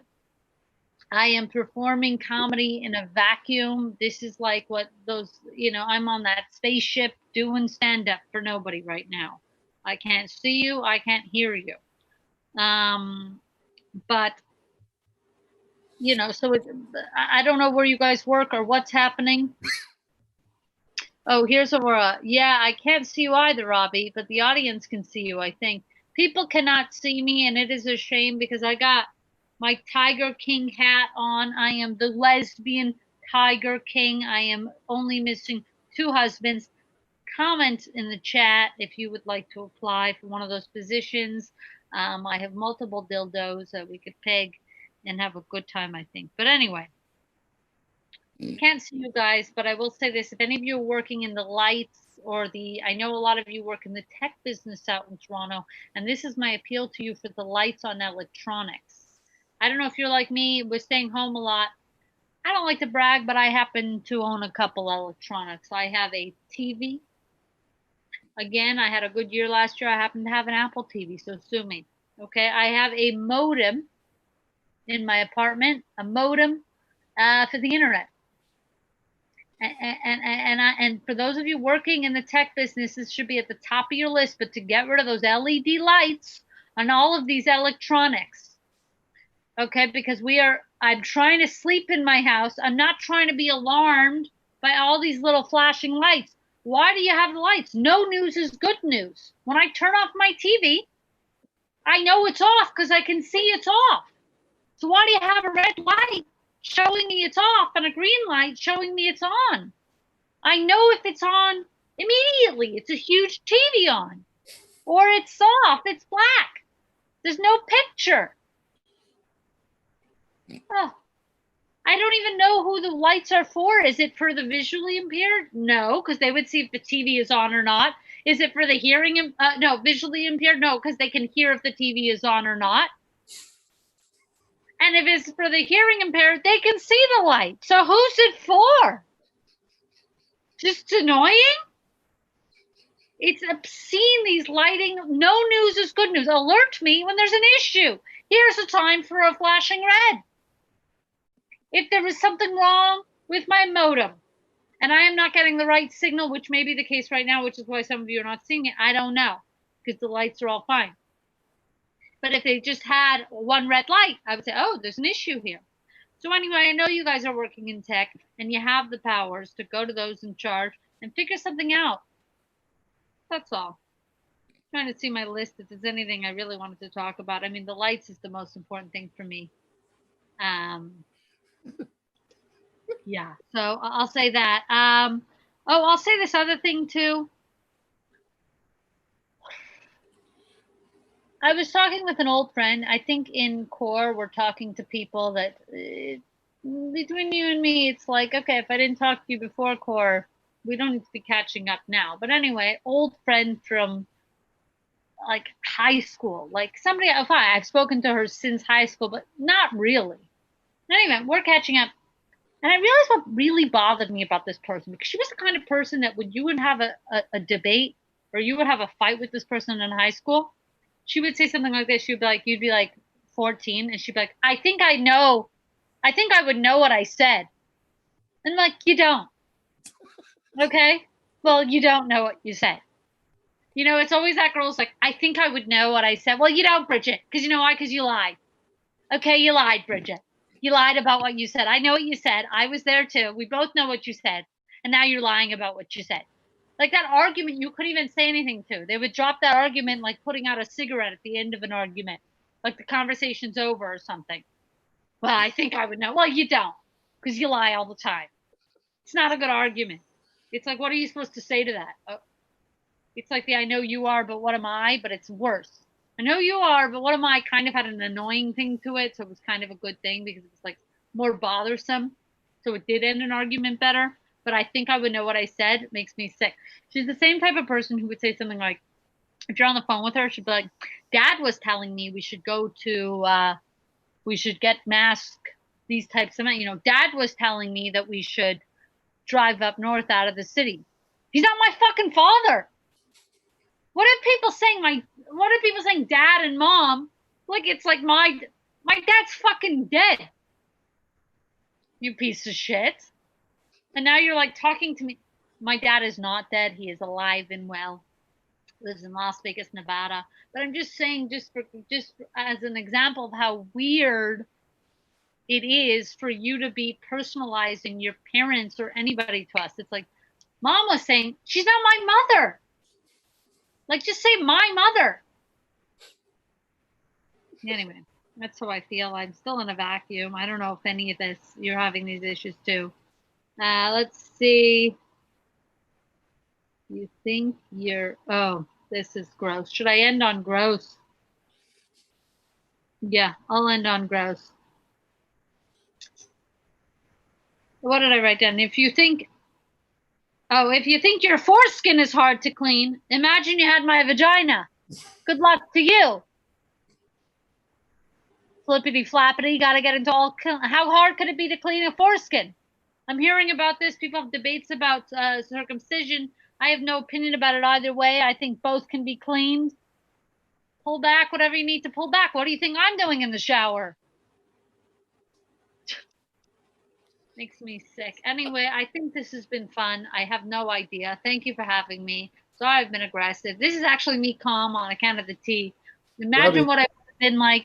I am performing comedy in a vacuum. This is like what those, I'm on that spaceship doing stand up for nobody right now. I can't see you. I can't hear you. But, so I don't know where you guys work or what's happening. Oh, here's Aurora. Yeah, I can't see you either, Robbie, but the audience can see you, I think. People cannot see me, and it is a shame because I got my Tiger King hat on. I am the lesbian Tiger King. I am only missing 2 husbands. Comment in the chat if you would like to apply for one of those positions. I have multiple dildos that we could peg and have a good time, I think. But anyway. Can't see you guys, but I will say this. If any of you are working in the lights or I know a lot of you work in the tech business out in Toronto, and this is my appeal to you for the lights on electronics. I don't know if you're like me, we're staying home a lot. I don't like to brag, but I happen to own a couple electronics. I have a TV. Again, I had a good year last year. I happen to have an Apple TV, so sue me. Okay, I have a modem in my apartment, a modem for the internet. And for those of you working in the tech business, this should be at the top of your list, but to get rid of those LED lights on all of these electronics. Okay, because I'm trying to sleep in my house. I'm not trying to be alarmed by all these little flashing lights. Why do you have the lights? No news is good news. When I turn off my TV, I know it's off because I can see it's off. So why do you have a red light showing me it's off and a green light showing me it's on? I know if it's on immediately. It's a huge TV on. Or it's off. It's black. There's no picture. Oh, I don't even know who the lights are for. Is it for the visually impaired? No, because they would see if the TV is on or not. Is it for the hearing? No, visually impaired? No, because they can hear if the TV is on or not. And if it's for the hearing impaired, they can see the light. So who's it for? Just annoying? It's obscene, these lighting. No news is good news. Alert me when there's an issue. Here's a time for a flashing red. If there is something wrong with my modem and I am not getting the right signal, which may be the case right now, which is why some of you are not seeing it, I don't know, because the lights are all fine. But if they just had one red light, I would say, oh, there's an issue here. So anyway, I know you guys are working in tech and you have the powers to go to those in charge and figure something out. That's all. I'm trying to see my list if there's anything I really wanted to talk about. I mean, the lights is the most important thing for me. Yeah, so I'll say that. I'll say this other thing too. I was talking with an old friend. I think in core, we're talking to people that between you and me, it's like, okay, if I didn't talk to you before core, we don't need to be catching up now. But anyway, old friend from like high school, like somebody, I've spoken to her since high school, but not really. Anyway, we're catching up. And I realized what really bothered me about this person, because she was the kind of person that when you would have a debate or you would have a fight with this person in high school, she would say something like this. She'd be like, you'd be like 14, and she'd be like, I think I would know what I said. And I'm like, you don't. Okay? Well, you don't know what you said. You know, it's always that girl's like, I think I would know what I said. Well, you don't, Bridget. Because you know why? Because you lied. Okay, you lied, Bridget. You lied about what you said. I know what you said. I was there too. We both know what you said. And now you're lying about what you said. Like that argument, you couldn't even say anything to. They would drop that argument like putting out a cigarette at the end of an argument. Like the conversation's over or something. Well, I think I would know. Well, you don't. Because you lie all the time. It's not a good argument. It's like, what are you supposed to say to that? It's like the I know you are, but what am I? But it's worse. I know you are, but what am I? Kind of had an annoying thing to it. So it was kind of a good thing because it was like more bothersome. So it did end an argument better. But I think I would know what I said. It makes me sick. She's the same type of person who would say something like, if you're on the phone with her, she'd be like, Dad was telling me we should go to, we should get masks, these types of, Dad was telling me that we should drive up north out of the city. He's not my fucking father. What are people saying dad and mom? Like it's like my dad's fucking dead. You piece of shit. And now you're like talking to me. My dad is not dead. He is alive and well. Lives in Las Vegas, Nevada. But I'm just saying, just as an example of how weird it is for you to be personalizing your parents or anybody to us. It's like mom was saying, she's not my mother. Like, just say my mother. Anyway, that's how I feel. I'm still in a vacuum. I don't know if any of this, you're having these issues too. Let's see. You think you're, oh, this is gross. Should I end on gross? Yeah, I'll end on gross. What did I write down? If you think your foreskin is hard to clean, imagine you had my vagina. Good luck to you. Flippity flappity, gotta get into all. How hard could it be to clean a foreskin? I'm hearing about this. People have debates about circumcision. I have no opinion about it either way. I think both can be cleaned. Pull back whatever you need to pull back. What do you think I'm doing in the shower? Makes me sick. Anyway, I think this has been fun. I have no idea. Thank you for having me. Sorry I've been aggressive. This is actually me calm on account of the tea. Imagine what I would have been like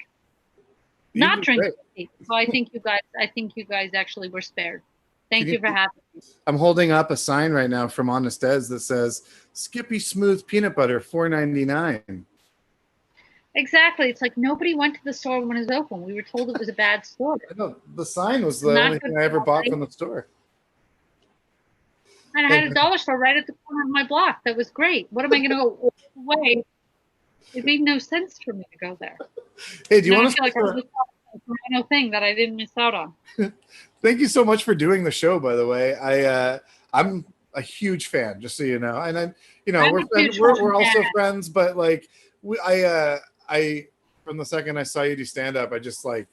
not drinking tea. So I think you guys actually were spared. Thank you for having me. I'm holding up a sign right now from Honest Eds that says Skippy Smooth Peanut Butter, $4.99. Exactly. It's like nobody went to the store when it was open. We were told it was a bad store. I know. The sign was the only thing I ever bought from the store. And I had a dollar store right at the corner of my block. That was great. What am I going to go away? It made no sense for me to go there. Hey, do you want to? I feel like a Toronto thing that I didn't miss out on. Thank you so much for doing the show. By the way, I'm a huge fan. Just so you know, and I'm, we're also friends. But like, I from the second I saw you do stand up, I just like,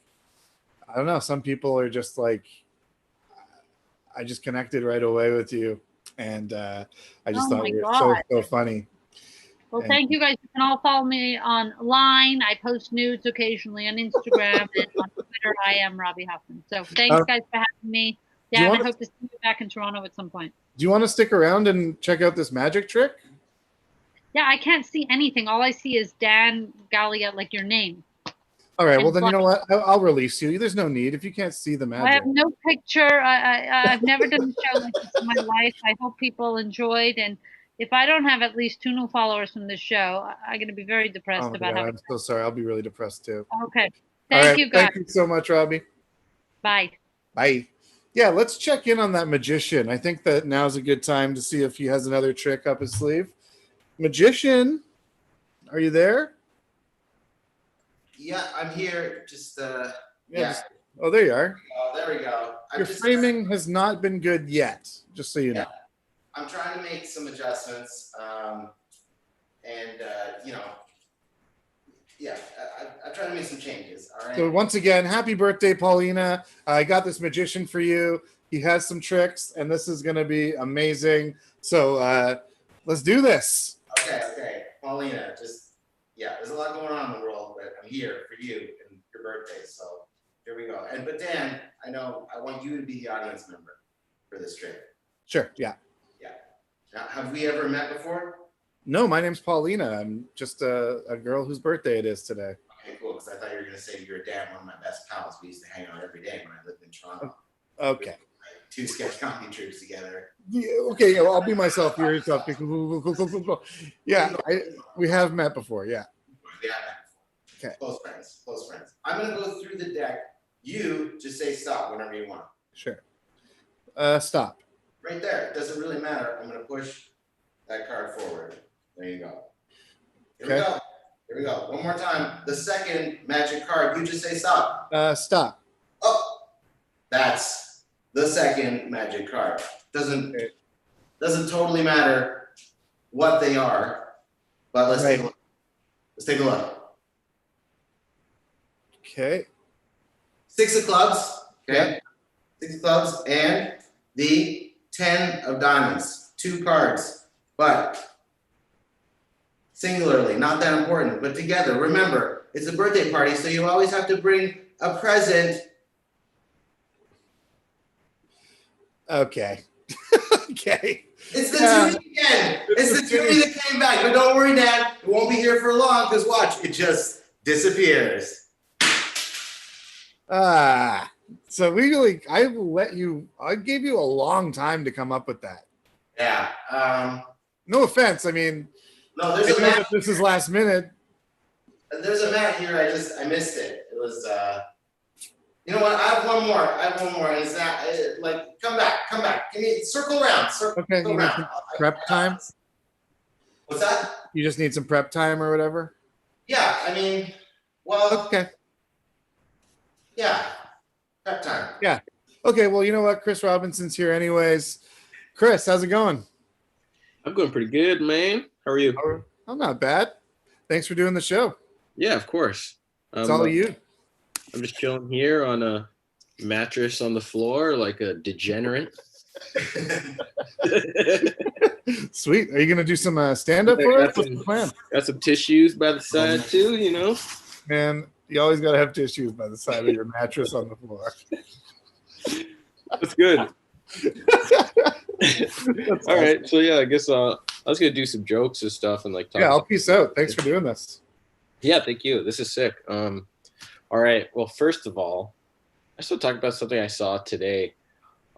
I don't know. Some people are just like, I just connected right away with you, and I just thought you were so funny. Well, thank you guys. You can all follow me online. I post nudes occasionally on Instagram and on Twitter. I am Robbie Huffman. So thanks, guys, for having me. Yeah, I hope to see you back in Toronto at some point. Do you want to stick around and check out this magic trick? Yeah, I can't see anything. All I see is Dan Gallia, like your name. All right. Well, then you know what? I'll release you. There's no need if you can't see the magic. I have no picture. I've never done a show like this in my life. I hope people enjoyed. And if I don't have at least 2 new followers from this show, I'm going to be very depressed about having. I'm so sorry. I'll be really depressed too. Okay. Thank you, guys. Thank you so much, Robbie. Bye. Bye. Yeah, let's check in on that magician. I think that now's a good time to see if he has another trick up his sleeve. Magician, are you there? Yeah, I'm here. Just oh, there you are. Oh, there we go. Your framing has not been good yet, just so you know. I'm trying to make some adjustments, I'm trying to make some changes. All right. So once again, happy birthday, Paulina. I got this magician for you. He has some tricks, and this is going to be amazing. So let's do this. Okay. Paulina, there's a lot going on in the world, but I'm here for you and your birthday. So here we go. But Dan, I want you to be the audience member for this trick. Sure, yeah. Now, have we ever met before? No, my name's Paulina. I'm just a girl whose birthday it is today. Okay, cool. Because I thought you were going to say you're Dan, one of my best pals. We used to hang out every day when I lived in Toronto. Okay. 2 sketch comedy troupes together. Yeah, okay, I'll be myself. You're yourself. Yeah, we have met before. Yeah. We have met before. Okay. Close friends. I'm going to go through the deck. You just say stop whenever you want. Sure. Stop. Right there. It doesn't really matter. I'm going to push that card forward. There you go. Here we go. One more time. The second magic card. You just say stop. Stop. Oh, that's the second magic card. Doesn't totally matter what they are, but let's take a look. Let's take a look. Okay. 6 of clubs. Okay. 6 of clubs and the 10 of diamonds, 2 cards, but singularly, not that important, but together. Remember, it's a birthday party, so you always have to bring a present. Okay. Okay. It's the Toonie again. It's the Toonie that came back. But don't worry, Dad. It won't be here for long because watch, it just disappears. So legally, I gave you a long time to come up with that. Yeah. No offense. I mean, no, there's I a know mat. that this is last minute. There's a mat here. I missed it. It was you know what? I have one more. And it's not like come back. Give me circle around. Okay, you need some prep time. What's that? You just need some prep time or whatever. Yeah, I mean, well. Okay. Yeah, prep time. Yeah. Okay. Well, you know what? Chris Robinson's here, anyways. Chris, how's it going? I'm going pretty good, man. How are you? I'm not bad. Thanks for doing the show. Yeah, of course. It's all you. I'm just chilling here on a mattress on the floor like a degenerate. Sweet. Are you going to do some stand-up for us? What's the plan? Got some tissues by the side too, you know? Man, you always got to have tissues by the side of your mattress on the floor. That's good. All right. So, yeah, I guess I was going to do some jokes and stuff and like talk. Yeah, I'll peace out. Thanks for doing this. Yeah, thank you. This is sick. All right. Well, first of all, I still talk about something I saw today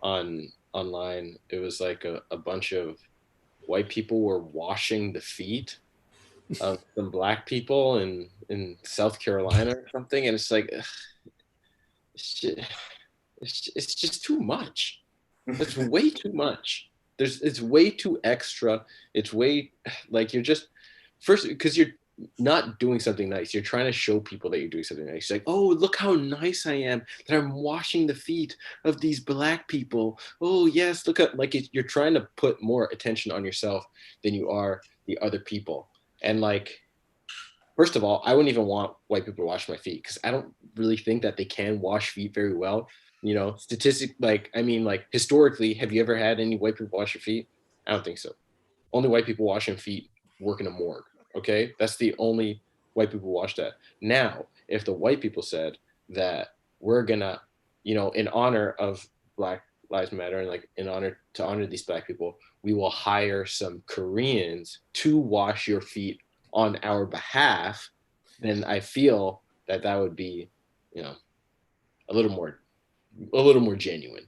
online. It was like a bunch of white people were washing the feet of some black people in South Carolina or something, and it's like it's just too much. It's way too much. It's way too extra. It's way like you're just first because you're not doing something nice. You're trying to show people that you're doing something nice. Like, oh, look how nice I am that I'm washing the feet of these black people. Oh yes, look at like you're trying to put more attention on yourself than you are the other people. And like, first of all, I wouldn't even want white people to wash my feet because I don't really think that they can wash feet very well. You know, historically, have you ever had any white people wash your feet? I don't think so. Only white people washing feet work in a morgue. Okay, that's the only white people wash that. Now, if the white people said that we're gonna, you know, in honor of Black Lives Matter and like to honor these black people, we will hire some Koreans to wash your feet on our behalf, then I feel that would be, you know, a little more genuine.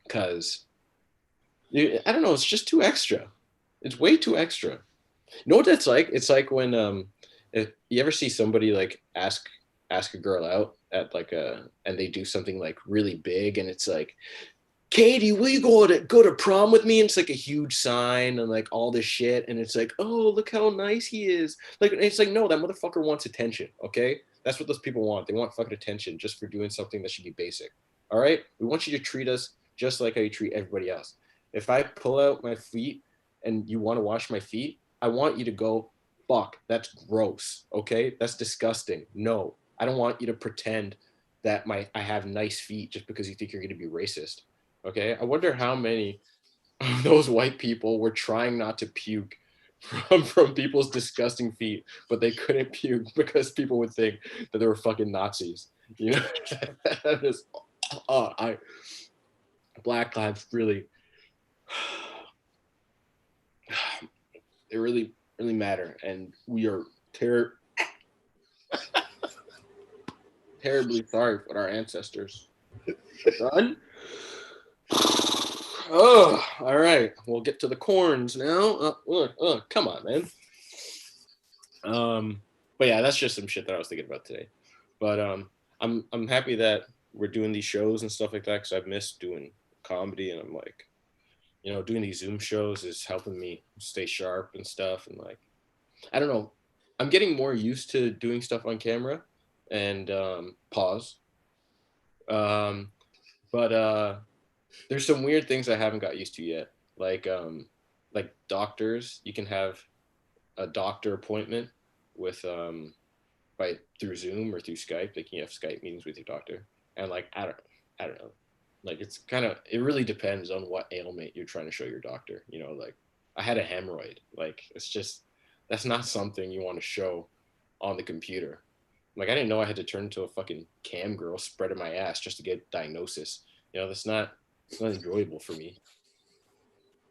Because I don't know, it's just too extra. It's way too extra. You know what that's like? It's like when if you ever see somebody like ask a girl out at like and they do something like really big and it's like, Katie, will you go to prom with me? And it's like a huge sign and like all this shit and it's like, oh, look how nice he is. Like it's like, no, that motherfucker wants attention. Okay, that's what those people want. They want fucking attention just for doing something that should be basic. All right, we want you to treat us just like how you treat everybody else. If I pull out my feet and you want to wash my feet, I want you to go, fuck, that's gross, okay? That's disgusting. No, I don't want you to pretend that I have nice feet just because you think you're going to be racist, okay? I wonder how many of those white people were trying not to puke from people's disgusting feet, but they couldn't puke because people would think that they were fucking Nazis, you know? Black lives really... They really, really matter, and we are terribly sorry for our ancestors done. Oh, all right. We'll get to the corns now. Come on, man. But yeah, that's just some shit that I was thinking about today. But I'm happy that we're doing these shows and stuff like that because I've missed doing comedy, and I'm like, you know, doing these Zoom shows is helping me stay sharp and stuff. And like, I don't know, I'm getting more used to doing stuff on camera and pause. But there's some weird things I haven't got used to yet. Like doctors, you can have a doctor appointment with through Zoom or through Skype. Like you have Skype meetings with your doctor. And like, I don't know. Like it really depends on what ailment you're trying to show your doctor. You know, like I had a hemorrhoid. Like that's not something you want to show on the computer. Like I didn't know I had to turn into a fucking cam girl spreading my ass just to get diagnosis. You know, it's not enjoyable for me.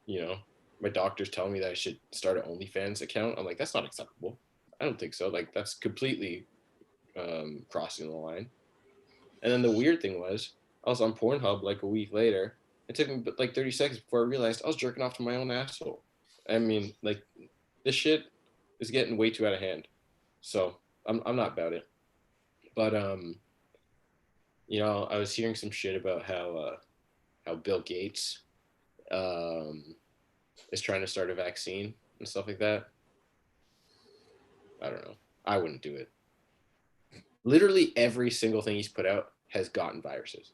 You know, my doctor's telling me that I should start an OnlyFans account. I'm like, that's not acceptable. I don't think so. Like that's completely crossing the line. And then the weird thing was, I was on Pornhub like a week later. It took me like 30 seconds before I realized I was jerking off to my own asshole. I mean, like, this shit is getting way too out of hand. So I'm not about it. But you know, I was hearing some shit about how Bill Gates is trying to start a vaccine and stuff like that. I don't know. I wouldn't do it. Literally every single thing he's put out has gotten viruses.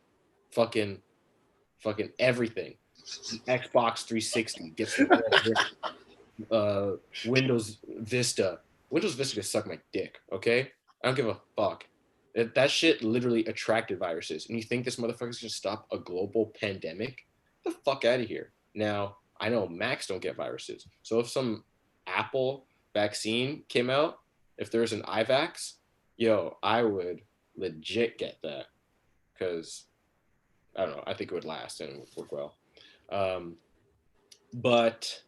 Fucking everything. Xbox 360 gets Windows Vista. Windows Vista can suck my dick, okay? I don't give a fuck. That shit literally attracted viruses. And you think this motherfucker's gonna stop a global pandemic? Get the fuck out of here. Now, I know Macs don't get viruses. So if some Apple vaccine came out, if there's an iVax, yo, I would legit get that. Because, I don't know, I think it would last and it would work well. But,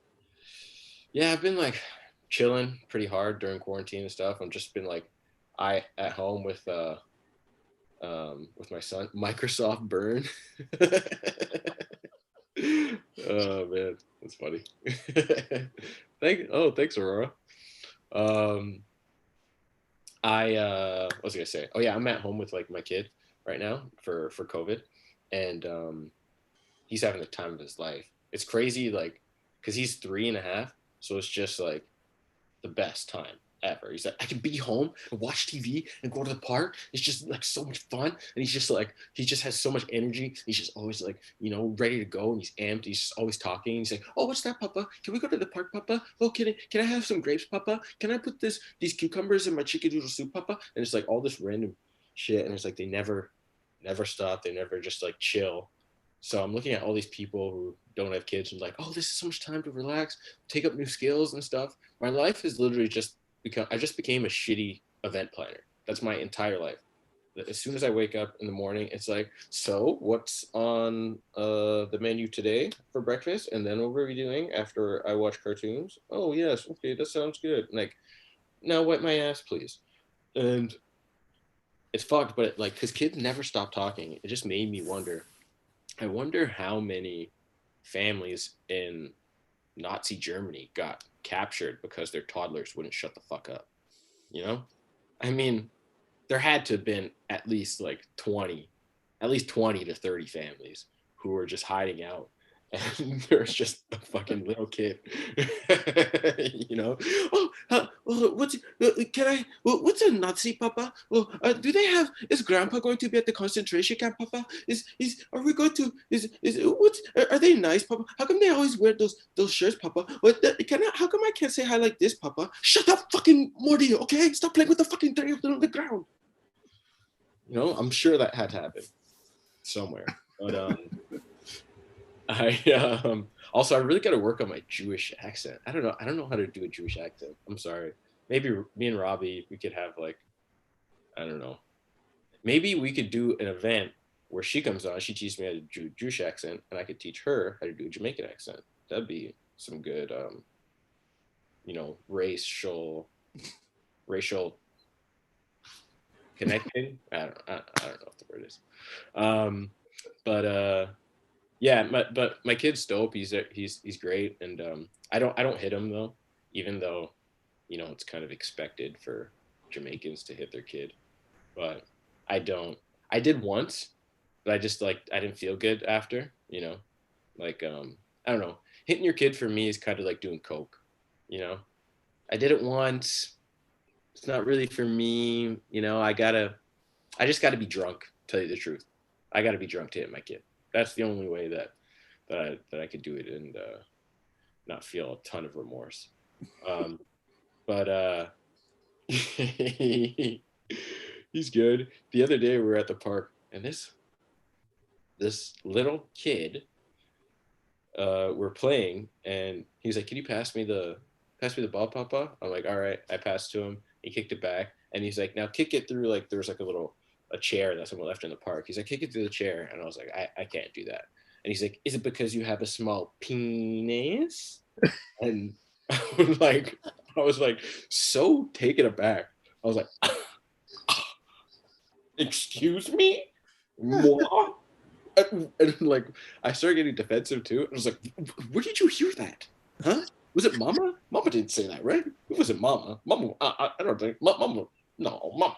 yeah, I've been, like, chilling pretty hard during quarantine and stuff. I've just been, like, at home with my son, Microsoft Burn. Oh, man, that's funny. Thanks, Aurora. What was I gonna say? Oh yeah, I'm at home with like my kid right now for COVID, and he's having the time of his life. It's crazy, like, because he's 3.5, so it's just like the best time ever. He's like, I can be home and watch TV and go to the park. It's just like so much fun, and he's just like, he just has so much energy. He's just always like, you know, ready to go, and he's amped. He's just always talking. He's like, oh, what's that, Papa? Can we go to the park, Papa? Oh, can I have some grapes, Papa? Can I put these cucumbers in my chicken noodle soup, Papa? And it's like all this random shit, and it's like they never stop. They never just like chill. So I'm looking at all these people who don't have kids and like, oh, this is so much time to relax, take up new skills and stuff. My life is literally I just became a shitty event planner. That's my entire life. As soon as I wake up in the morning, it's like, so what's on the menu today for breakfast? And then what are we doing after I watch cartoons? Oh, yes. Okay, that sounds good. Like, now wipe my ass, please. And it's fucked, but like, because kids never stop talking. It just made me wonder. I wonder how many families in Nazi Germany got captured because their toddlers wouldn't shut the fuck up. You know? I mean, there had to have been at least 20 to 30 families who were just hiding out. And there's just a fucking little kid, you know. What's a Nazi, Papa? Do they have? Is Grandpa going to be at the concentration camp, Papa? Are we going to? Are they nice, Papa? How come they always wear those shirts, Papa? How come I can't say hi like this, Papa? Shut up, fucking Morty, okay? Stop playing with the fucking thing on the ground. You know, I'm sure that had to happen somewhere, but also I really got to work on my Jewish accent. I don't know how to do a Jewish accent. I'm sorry. Maybe me and Robbie, we could have I don't know. Maybe we could do an event where she comes on, she teaches me how to do a Jewish accent, and I could teach her how to do a Jamaican accent. That'd be some good, you know, racial connecting. I don't know what the word is. Yeah, but my kid's dope. He's great, and I don't hit him though, even though, you know, it's kind of expected for Jamaicans to hit their kid, but I don't. I did once, but I just I didn't feel good after, you know, I don't know. Hitting your kid for me is kind of like doing coke, you know. I did it once. It's not really for me, you know. I just gotta be drunk. Tell you the truth, I gotta be drunk to hit my kid. That's the only way that I could do it and not feel a ton of remorse. But he's good. The other day we were at the park, and this this little kid, we're playing, and he's like, "Can you pass me the ball, Papa?" I'm like, "All right." I passed to him. He kicked it back, and he's like, "Now kick it through like there's like a chair that someone left in the park." He's like, "Kick it through the chair," and I was like, "I can't do that." And he's like, "Is it because you have a small penis?" And I was like so taken aback. I was like, "Excuse me, moi?" And like I started getting defensive too. I was like, "Where did you hear that? Huh? Was it Mama? Mama didn't say that, right? It wasn't Mama. Mama, I don't think Mama. No, Mama.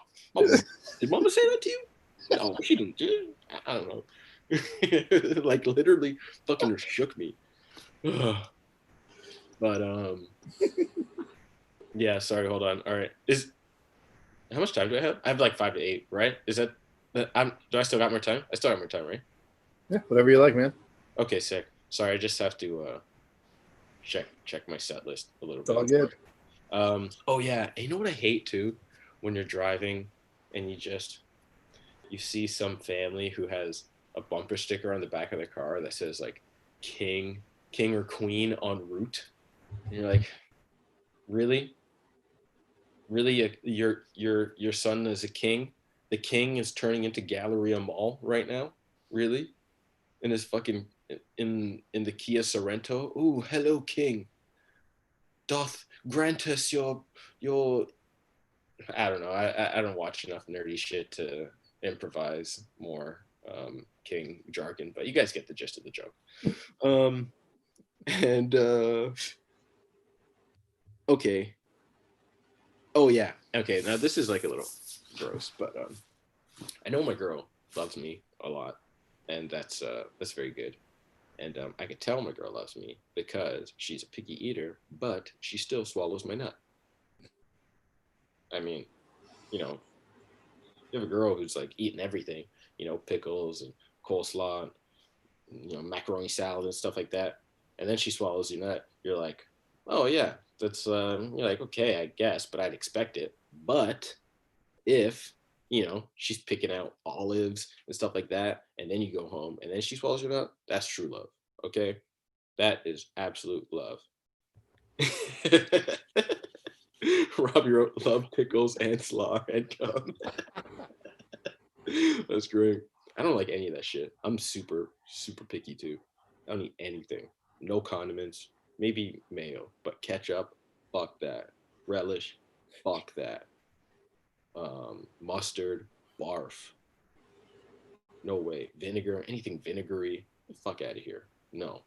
Did Mama say that to you? No, she didn't. I don't know." Like literally, fucking shook me. But yeah. Sorry. Hold on. All right. How much time do I have? I have like 5 to 8. Right? Is that? Do I still got more time? I still have more time, right? Yeah, whatever you like, man. Okay, sick. Sorry, I just have to check my set list a little bit. It's all good. Oh yeah, and you know what I hate too? When you're driving and you see some family who has a bumper sticker on the back of their car that says like king or queen en route. And you're like, really? Really, your son is a king? The king is turning into Galleria Mall right now? Really? In his fucking in the Kia Sorrento. Ooh, hello, King. Doth grant us your. I don't know. I don't watch enough nerdy shit to improvise more King jargon, but you guys get the gist of the joke. And okay. Oh yeah. Okay. Now this is like a little gross, but I know my girl loves me a lot, and that's very good. And I can tell my girl loves me because she's a picky eater, but she still swallows my nut. I mean, you have a girl who's like eating everything, pickles and coleslaw, and, macaroni salad and stuff like that, and then she swallows your nut. You're like, oh yeah, that's you're like, okay, I guess, but I'd expect it. But if she's picking out olives and stuff like that, and then you go home and then she swallows your nut, that's true love. Okay, that is absolute love. Robbie wrote, "Love pickles and slaw and cum." That's great. I don't like any of that shit. I'm super picky too. I don't eat anything. No condiments, maybe mayo, but ketchup, fuck that. Relish, fuck that. Mustard, barf. No way. Vinegar, anything vinegary, fuck out of here. No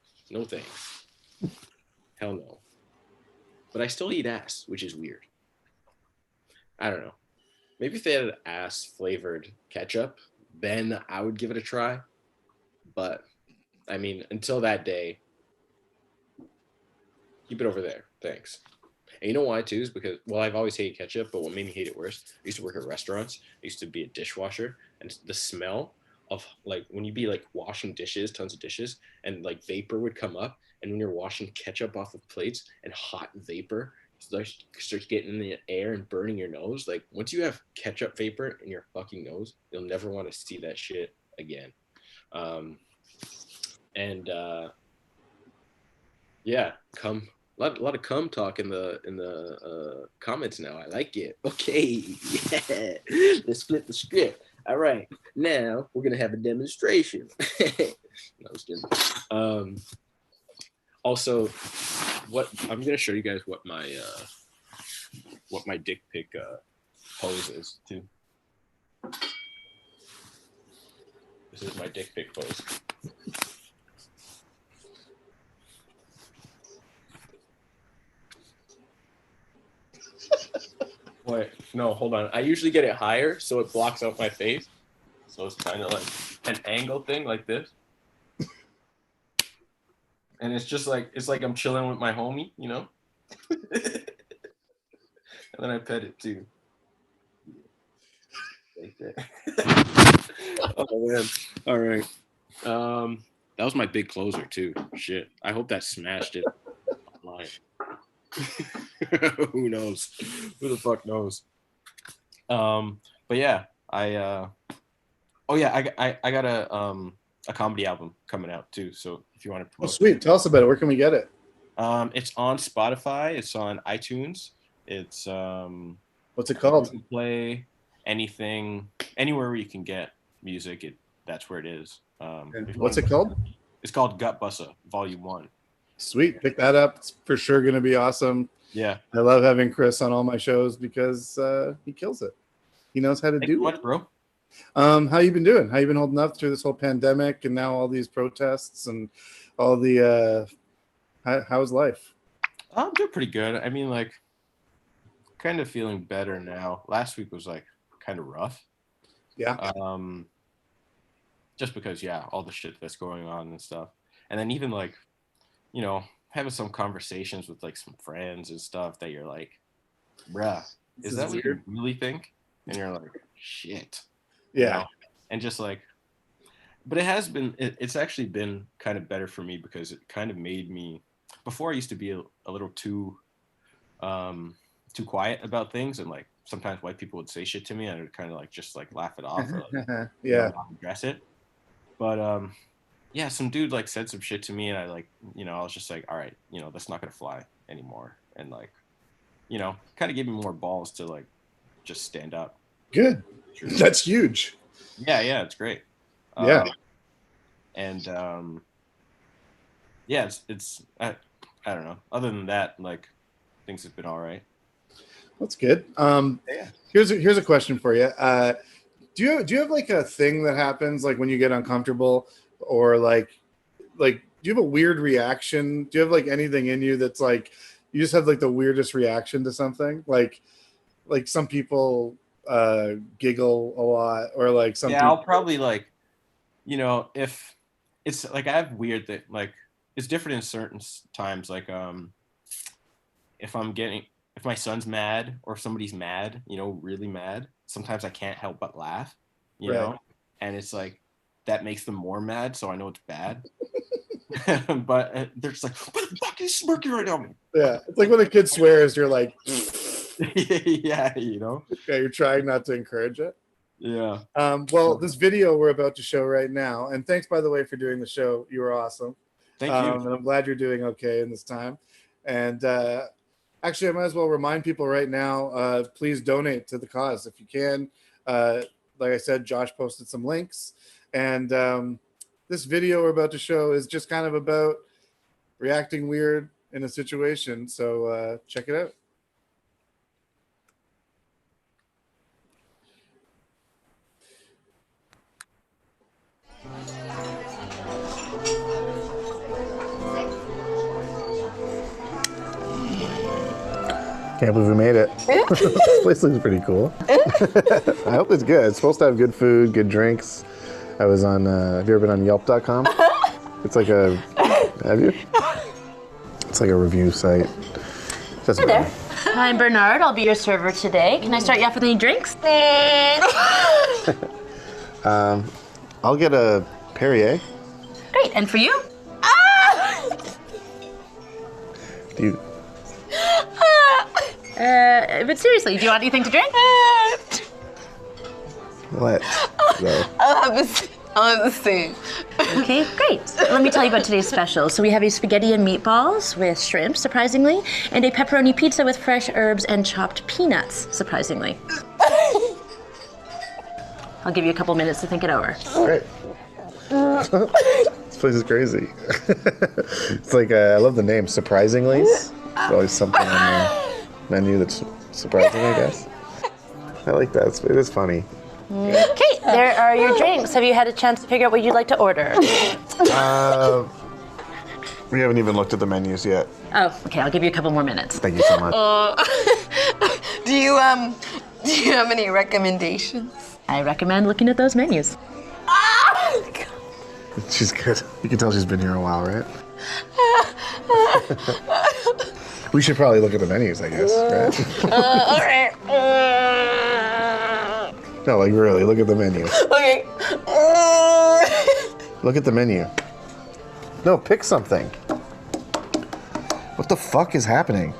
thanks. Hell no. But I still eat ass, which is weird. I don't know. Maybe if they had ass flavored ketchup, then I would give it a try. But I mean, until that day, keep it over there. Thanks. And you know why too? Is because, well, I've always hated ketchup, but what made me hate it worse, I used to work at restaurants. I used to be a dishwasher, and the smell of like when you'd be like washing dishes, tons of dishes, and like vapor would come up, and when you're washing ketchup off of plates and hot vapor starts getting in the air and burning your nose. Like once you have ketchup vapor in your fucking nose, you'll never want to see that shit again. Yeah, cum. A lot of cum talk in the comments now. I like it. Okay, yeah. Let's flip the script. All right, now we're gonna have a demonstration. No, I was kidding. Also, what I'm gonna show you guys what my dick pic pose is too. This is my dick pic pose. Wait, no, hold on. I usually get it higher so it blocks out my face. So it's kind of like an angle thing like this. And it's just like, I'm chilling with my homie, And then I pet it too. Like that. Oh man. All right. That was my big closer too. Shit. I hope that smashed it online. Who knows? Who the fuck knows? But yeah, I gotta a comedy album coming out too. So if you want to Oh, promote, sweet. Tell us about it. Where can we get it? it's on Spotify. It's on iTunes. It's what's it called? Google Play, anything, anywhere where you can get music. That's where it is. What's it called? It's called Gut Bussa Volume 1. Sweet. Pick that up. It's for sure going to be awesome. Yeah. I love having Chris on all my shows because he kills it. He knows how to do it. Bro. How you been doing? How you been holding up through this whole pandemic and now all these protests and all the how's life? I'm doing pretty good. I mean, like, kind of feeling better now. Last week was like kind of rough. Yeah. Just because, all the shit that's going on and stuff. And then even like, having some conversations with like some friends and stuff that you're like, bruh, is that what you really think? And you're like, shit. Yeah. And just like, but it has been, it's actually been kind of better for me because it kind of made me, before I used to be a little too quiet about things. And like, sometimes white people would say shit to me and I would kind of like, just like laugh it off or like, not address it. But, some dude like said some shit to me and I like, I was just like, all right, that's not going to fly anymore. And like, kind of gave me more balls to like, just stand up. Good. That's huge. Yeah, it's great. Yeah. It's I don't know. Other than that, like things have been all right. That's good. Here's a question for you. Do you have like a thing that happens like when you get uncomfortable or like do you have a weird reaction? Do you have like anything in you that's like you just have like the weirdest reaction to something? Like some people giggle a lot or like some people... I'll probably like if it's like I have weird that like it's different in certain times, like if my son's mad or if somebody's mad, really mad, sometimes I can't help but laugh, you know, and it's like that makes them more mad, so I know it's bad. But they're just like, what the fuck is smirking right now? Yeah, it's like when a kid swears, you're like, yeah, you're trying not to encourage it. Yeah. Well, this video we're about to show right now, and thanks by the way for doing the show. You were awesome. Thank you. And I'm glad you're doing okay in this time. And actually, I might as well remind people right now, please donate to the cause if you can. Like I said, Josh posted some links. And this video we're about to show is just kind of about reacting weird in a situation. So check it out. Can't believe we made it. This place looks pretty cool. I hope it's good. It's supposed to have good food, good drinks. I was on, have you ever been on Yelp.com? It's like a, have you? It's like a review site. Hi there. I'm Bernard. I'll be your server today. Can I start you off with any drinks? I'll get a Perrier. Great. And for you? Do you? But seriously, do you want anything to drink? What? No. I'll have the same. Okay, great. Let me tell you about today's special. So we have a spaghetti and meatballs with shrimp, surprisingly, and a pepperoni pizza with fresh herbs and chopped peanuts, surprisingly. I'll give you a couple minutes to think it over. Great. This place is crazy. It's like, I love the name, surprisingly. There's always something on the menu that's surprising, I guess. I like that. It is funny. Okay, there are your drinks. Have you had a chance to figure out what you'd like to order? We haven't even looked at the menus yet. Oh, okay. I'll give you a couple more minutes. Thank you so much. Do you have any recommendations? I recommend looking at those menus. She's good. You can tell she's been here a while, right? We should probably look at the menus, I guess, right? All right. No, like really, look at the menu. Okay. Look at the menu. No, pick something. What the fuck is happening?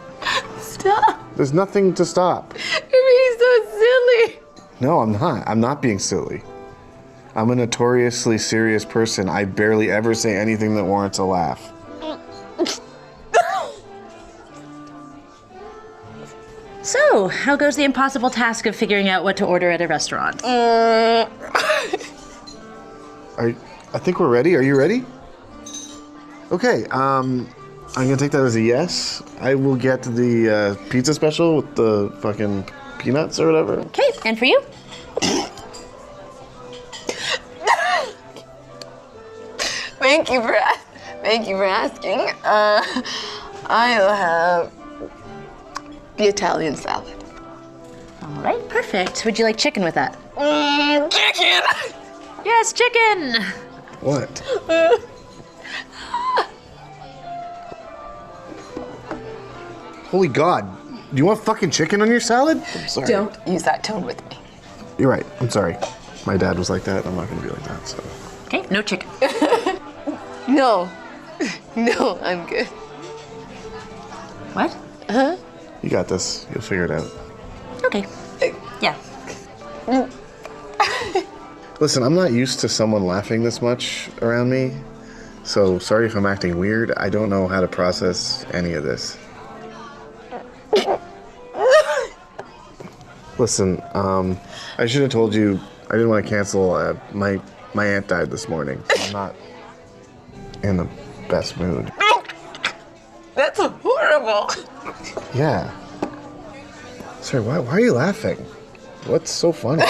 Stop. There's nothing to stop. You're being so silly. No, I'm not. I'm not being silly. I'm a notoriously serious person. I barely ever say anything that warrants a laugh. So, how goes the impossible task of figuring out what to order at a restaurant? I think we're ready. Are you ready? Okay, I'm gonna take that as a yes. I will get the pizza special with the fucking peanuts or whatever. Okay, and for you? Thank you for asking. I'll have the Italian salad. All right, perfect. Would you like chicken with that? Chicken! Yes, chicken! What? Holy God. Do you want fucking chicken on your salad? I'm sorry. Don't use that tone with me. You're right. I'm sorry. My dad was like that. I'm not gonna be like that, so. Okay, no chicken. No. No, I'm good. What? Huh? You got this. You'll figure it out. Okay. Yeah. Listen, I'm not used to someone laughing this much around me, so sorry if I'm acting weird. I don't know how to process any of this. Listen, I should have told you I didn't want to cancel. My aunt died this morning, so I'm not in the best mood. That's horrible. Yeah. Sorry, why are you laughing? What's so funny?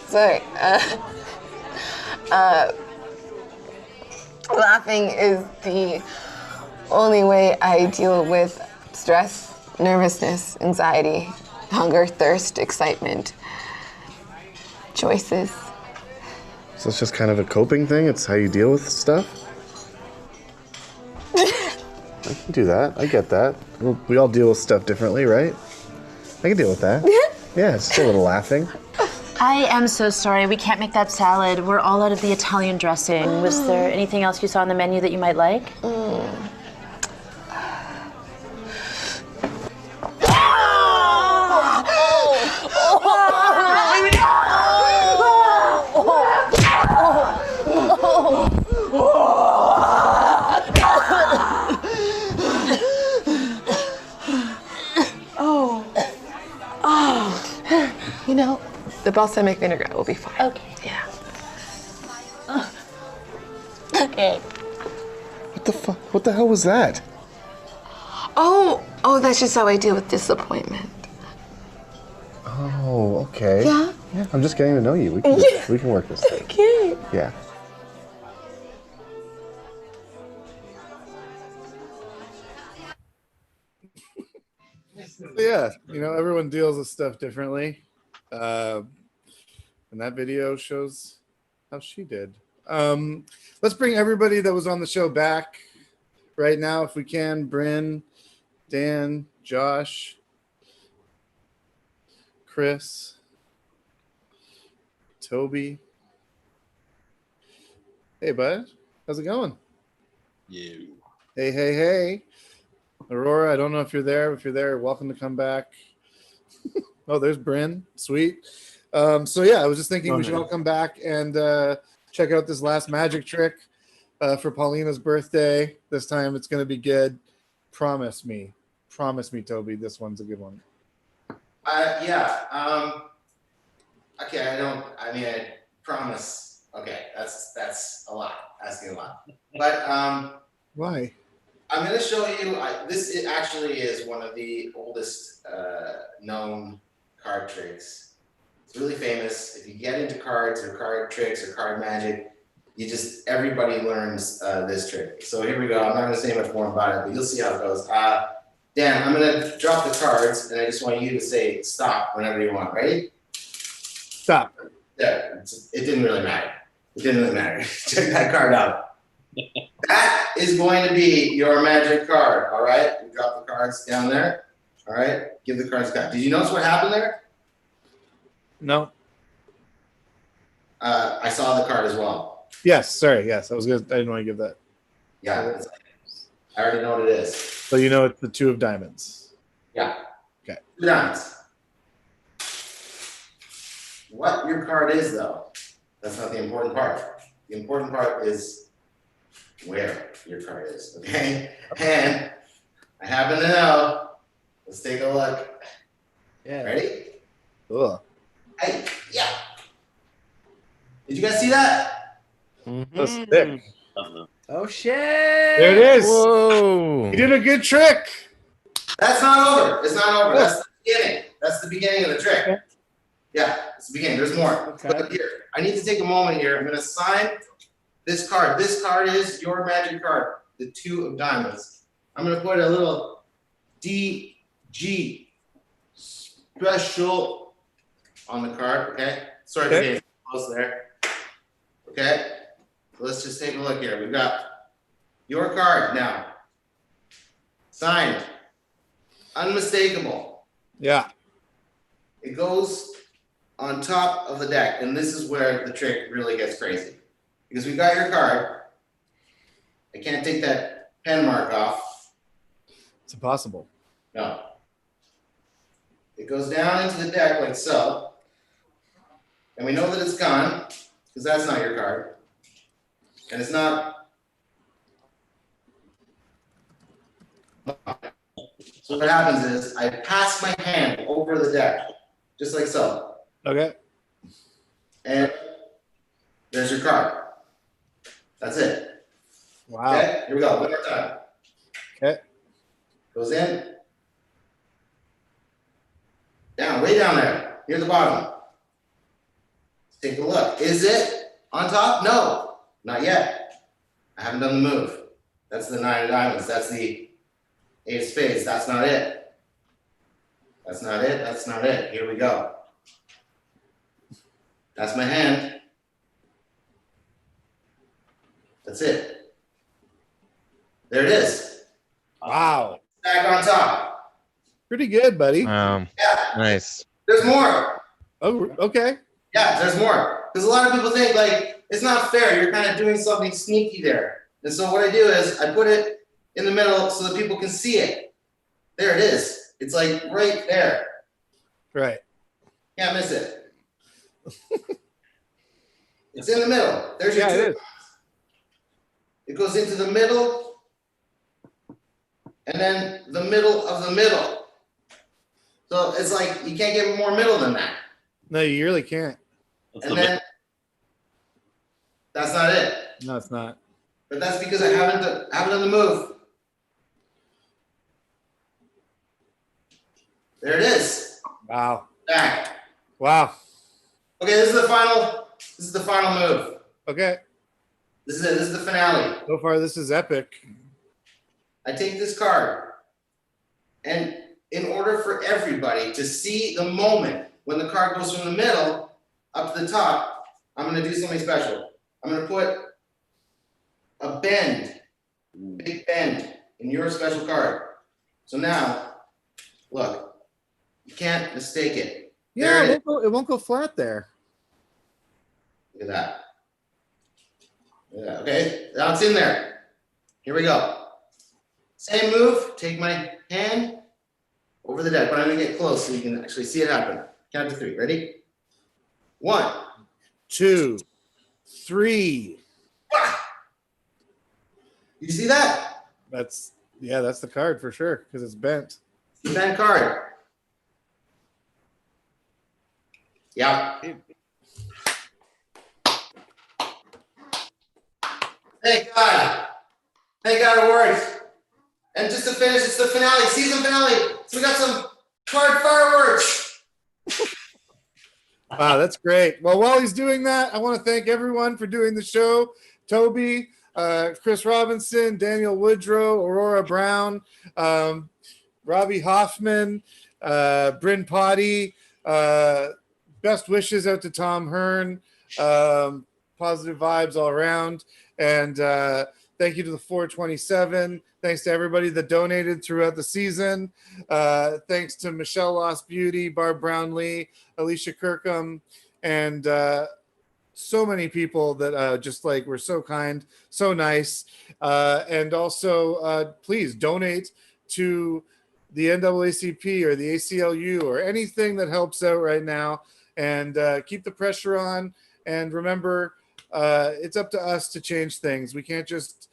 Sorry. Laughing is the only way I deal with stress, nervousness, anxiety, hunger, thirst, excitement, choices. So it's just kind of a coping thing? It's how you deal with stuff? I can do that. I get that. We all deal with stuff differently, right? I can deal with that. Yeah, it's just a little laughing. I am so sorry. We can't make that salad. We're all out of the Italian dressing. Was there anything else you saw on the menu that you might like? You know, the balsamic vinaigrette will be fine. Okay. Yeah. Okay. What the fuck? What the hell was that? Oh, that's just how I deal with disappointment. Oh, okay. Yeah? Yeah, I'm just getting to know you. We can work this thing. Okay. Yeah. Yeah, everyone deals with stuff differently. And that video shows how she did. Let's bring everybody that was on the show back right now, if we can. Bryn, Dan, Josh, Chris, Toby. Hey, bud. How's it going? You. Hey. Aurora, I don't know if you're there. If you're there, welcome to come back. Oh, there's Bryn. Sweet. So yeah, I was just thinking we should all come back and check out this last magic trick for Paulina's birthday. This time it's going to be good. Promise me, Toby, this one's a good one. Yeah. Okay. I promise. Okay. That's a lot. Asking a lot. But why? I'm going to show you. This actually is one of the oldest known card tricks. It's really famous. If you get into cards or card tricks or card magic, everybody learns this trick. So here we go. I'm not going to say much more about it, but you'll see how it goes. Dan, I'm going to drop the cards, and I just want you to say stop whenever you want. Ready? Stop. Yeah, it didn't really matter. Check that card out. That is going to be your magic card. All right? We drop the cards down there. All right? Give the cards back. Did you notice what happened there? No. I saw the card as well. Yes. Sorry. Yes. I was good. I didn't want to give that. Yeah. I already know what it is. So it's the 2 of diamonds. Yeah. Okay. 2 diamonds. What your card is, though, That's not the important part. The important part is where your card is, okay? And I happen to know. Let's take a look. Yeah. Ready? Cool. Hey, yeah. Did you guys see that? That's thick. Oh shit! There it is. Whoa. You did a good trick. That's not over. It's not over. That's the beginning. That's the beginning of the trick. Okay. Yeah, it's the beginning. There's more. Okay. But here, I need to take a moment here. I'm going to sign this card. This card is your magic card, the 2 of diamonds. I'm going to put a little DG special on the card, okay? Sorry for getting close there. Okay, so let's just take a look here. We've got your card now. Signed. Unmistakable. Yeah. It goes on top of the deck, and this is where the trick really gets crazy. Because we've got your card. I can't take that pen mark off. It's impossible. No. It goes down into the deck like so. And we know that it's gone, because that's not your card. And it's not. So what happens is I pass my hand over the deck, just like so. Okay. And there's your card. That's it. Wow. Okay, here we go. One more time. Okay. Goes in. Down, way down there, near the bottom. Take a look. Is it on top? No, not yet. I haven't done the move. That's the 9 of diamonds. That's the 8 of spades. That's not it. That's not it. That's not it. Here we go. That's my hand. That's it. There it is. Wow. Back on top. Pretty good, buddy. Yeah. Nice. There's more. Oh, okay. Yeah, there's more. Because a lot of people think, like, it's not fair. You're kind of doing something sneaky there. And so what I do is I put it in the middle so that people can see it. There it is. It's like right there. Right. Can't miss it. It's in the middle. There's your Yeah, it two. is. It goes into the middle, and then the middle of the middle. So it's like you can't get more middle than that. No, you really can't. And then that's not it. No, it's not. But that's because I haven't done the move. There it is. Wow. Back. Wow. Okay, this is the final move. Okay. This is it. This is the finale. So far, this is epic. I take this card, and in order for everybody to see the moment when the card goes from the middle up to the top, I'm going to do something special. I'm going to put a bend, big bend, in your special card. So now, look, you can't mistake it. Yeah, There it won't go flat there. Look at that. Yeah, okay, now it's in there. Here we go. Same move, take my hand over the deck, but I'm gonna get close so you can actually see it happen. Count to 3, ready? 1, 2, 3. You see that? That's the card for sure because it's bent. Bent card. Yeah. Thank God. Thank God it worked. And just to finish, it's the finale, season finale. So we got some card fireworks. Wow, that's great. Well, while he's doing that, I want to thank everyone for doing the show. Toby, Chris Robinson, Daniel Woodrow, Aurora Brown, Robbie Hoffman, Bryn Potty. Best wishes out to Tom Hearn. Positive vibes all around. And thank you to the 427. Thanks to everybody that donated throughout the season. Thanks to Michelle Lost Beauty, Barb Brownlee, Alicia Kirkham, and so many people that just like were so kind, so nice. And also, please donate to the NAACP or the ACLU or anything that helps out right now. And keep the pressure on. And remember, it's up to us to change things. We can't just,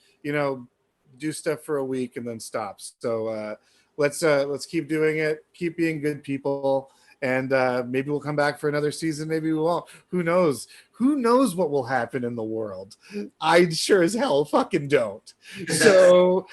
do stuff for a week and then stop. So let's keep doing it. Keep being good people. And maybe we'll come back for another season. Maybe we won't. Who knows? Who knows what will happen in the world? I sure as hell fucking don't. So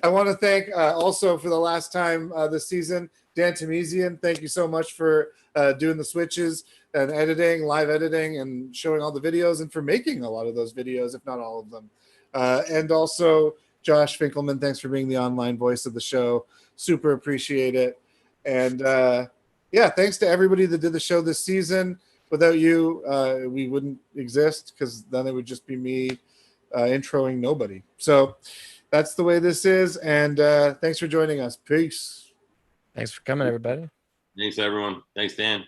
I want to thank also for the last time this season, Dan Tamizian. Thank you so much for doing the switches and editing, live editing, and showing all the videos, and for making a lot of those videos, if not all of them. And also Josh Finkelman, thanks for being the online voice of the show. Super appreciate it. And thanks to everybody that did the show this season. Without you, we wouldn't exist, because then it would just be me introing nobody. So that's the way this is. And thanks for joining us. Peace. Thanks for coming, everybody. Thanks, everyone. Thanks, Dan.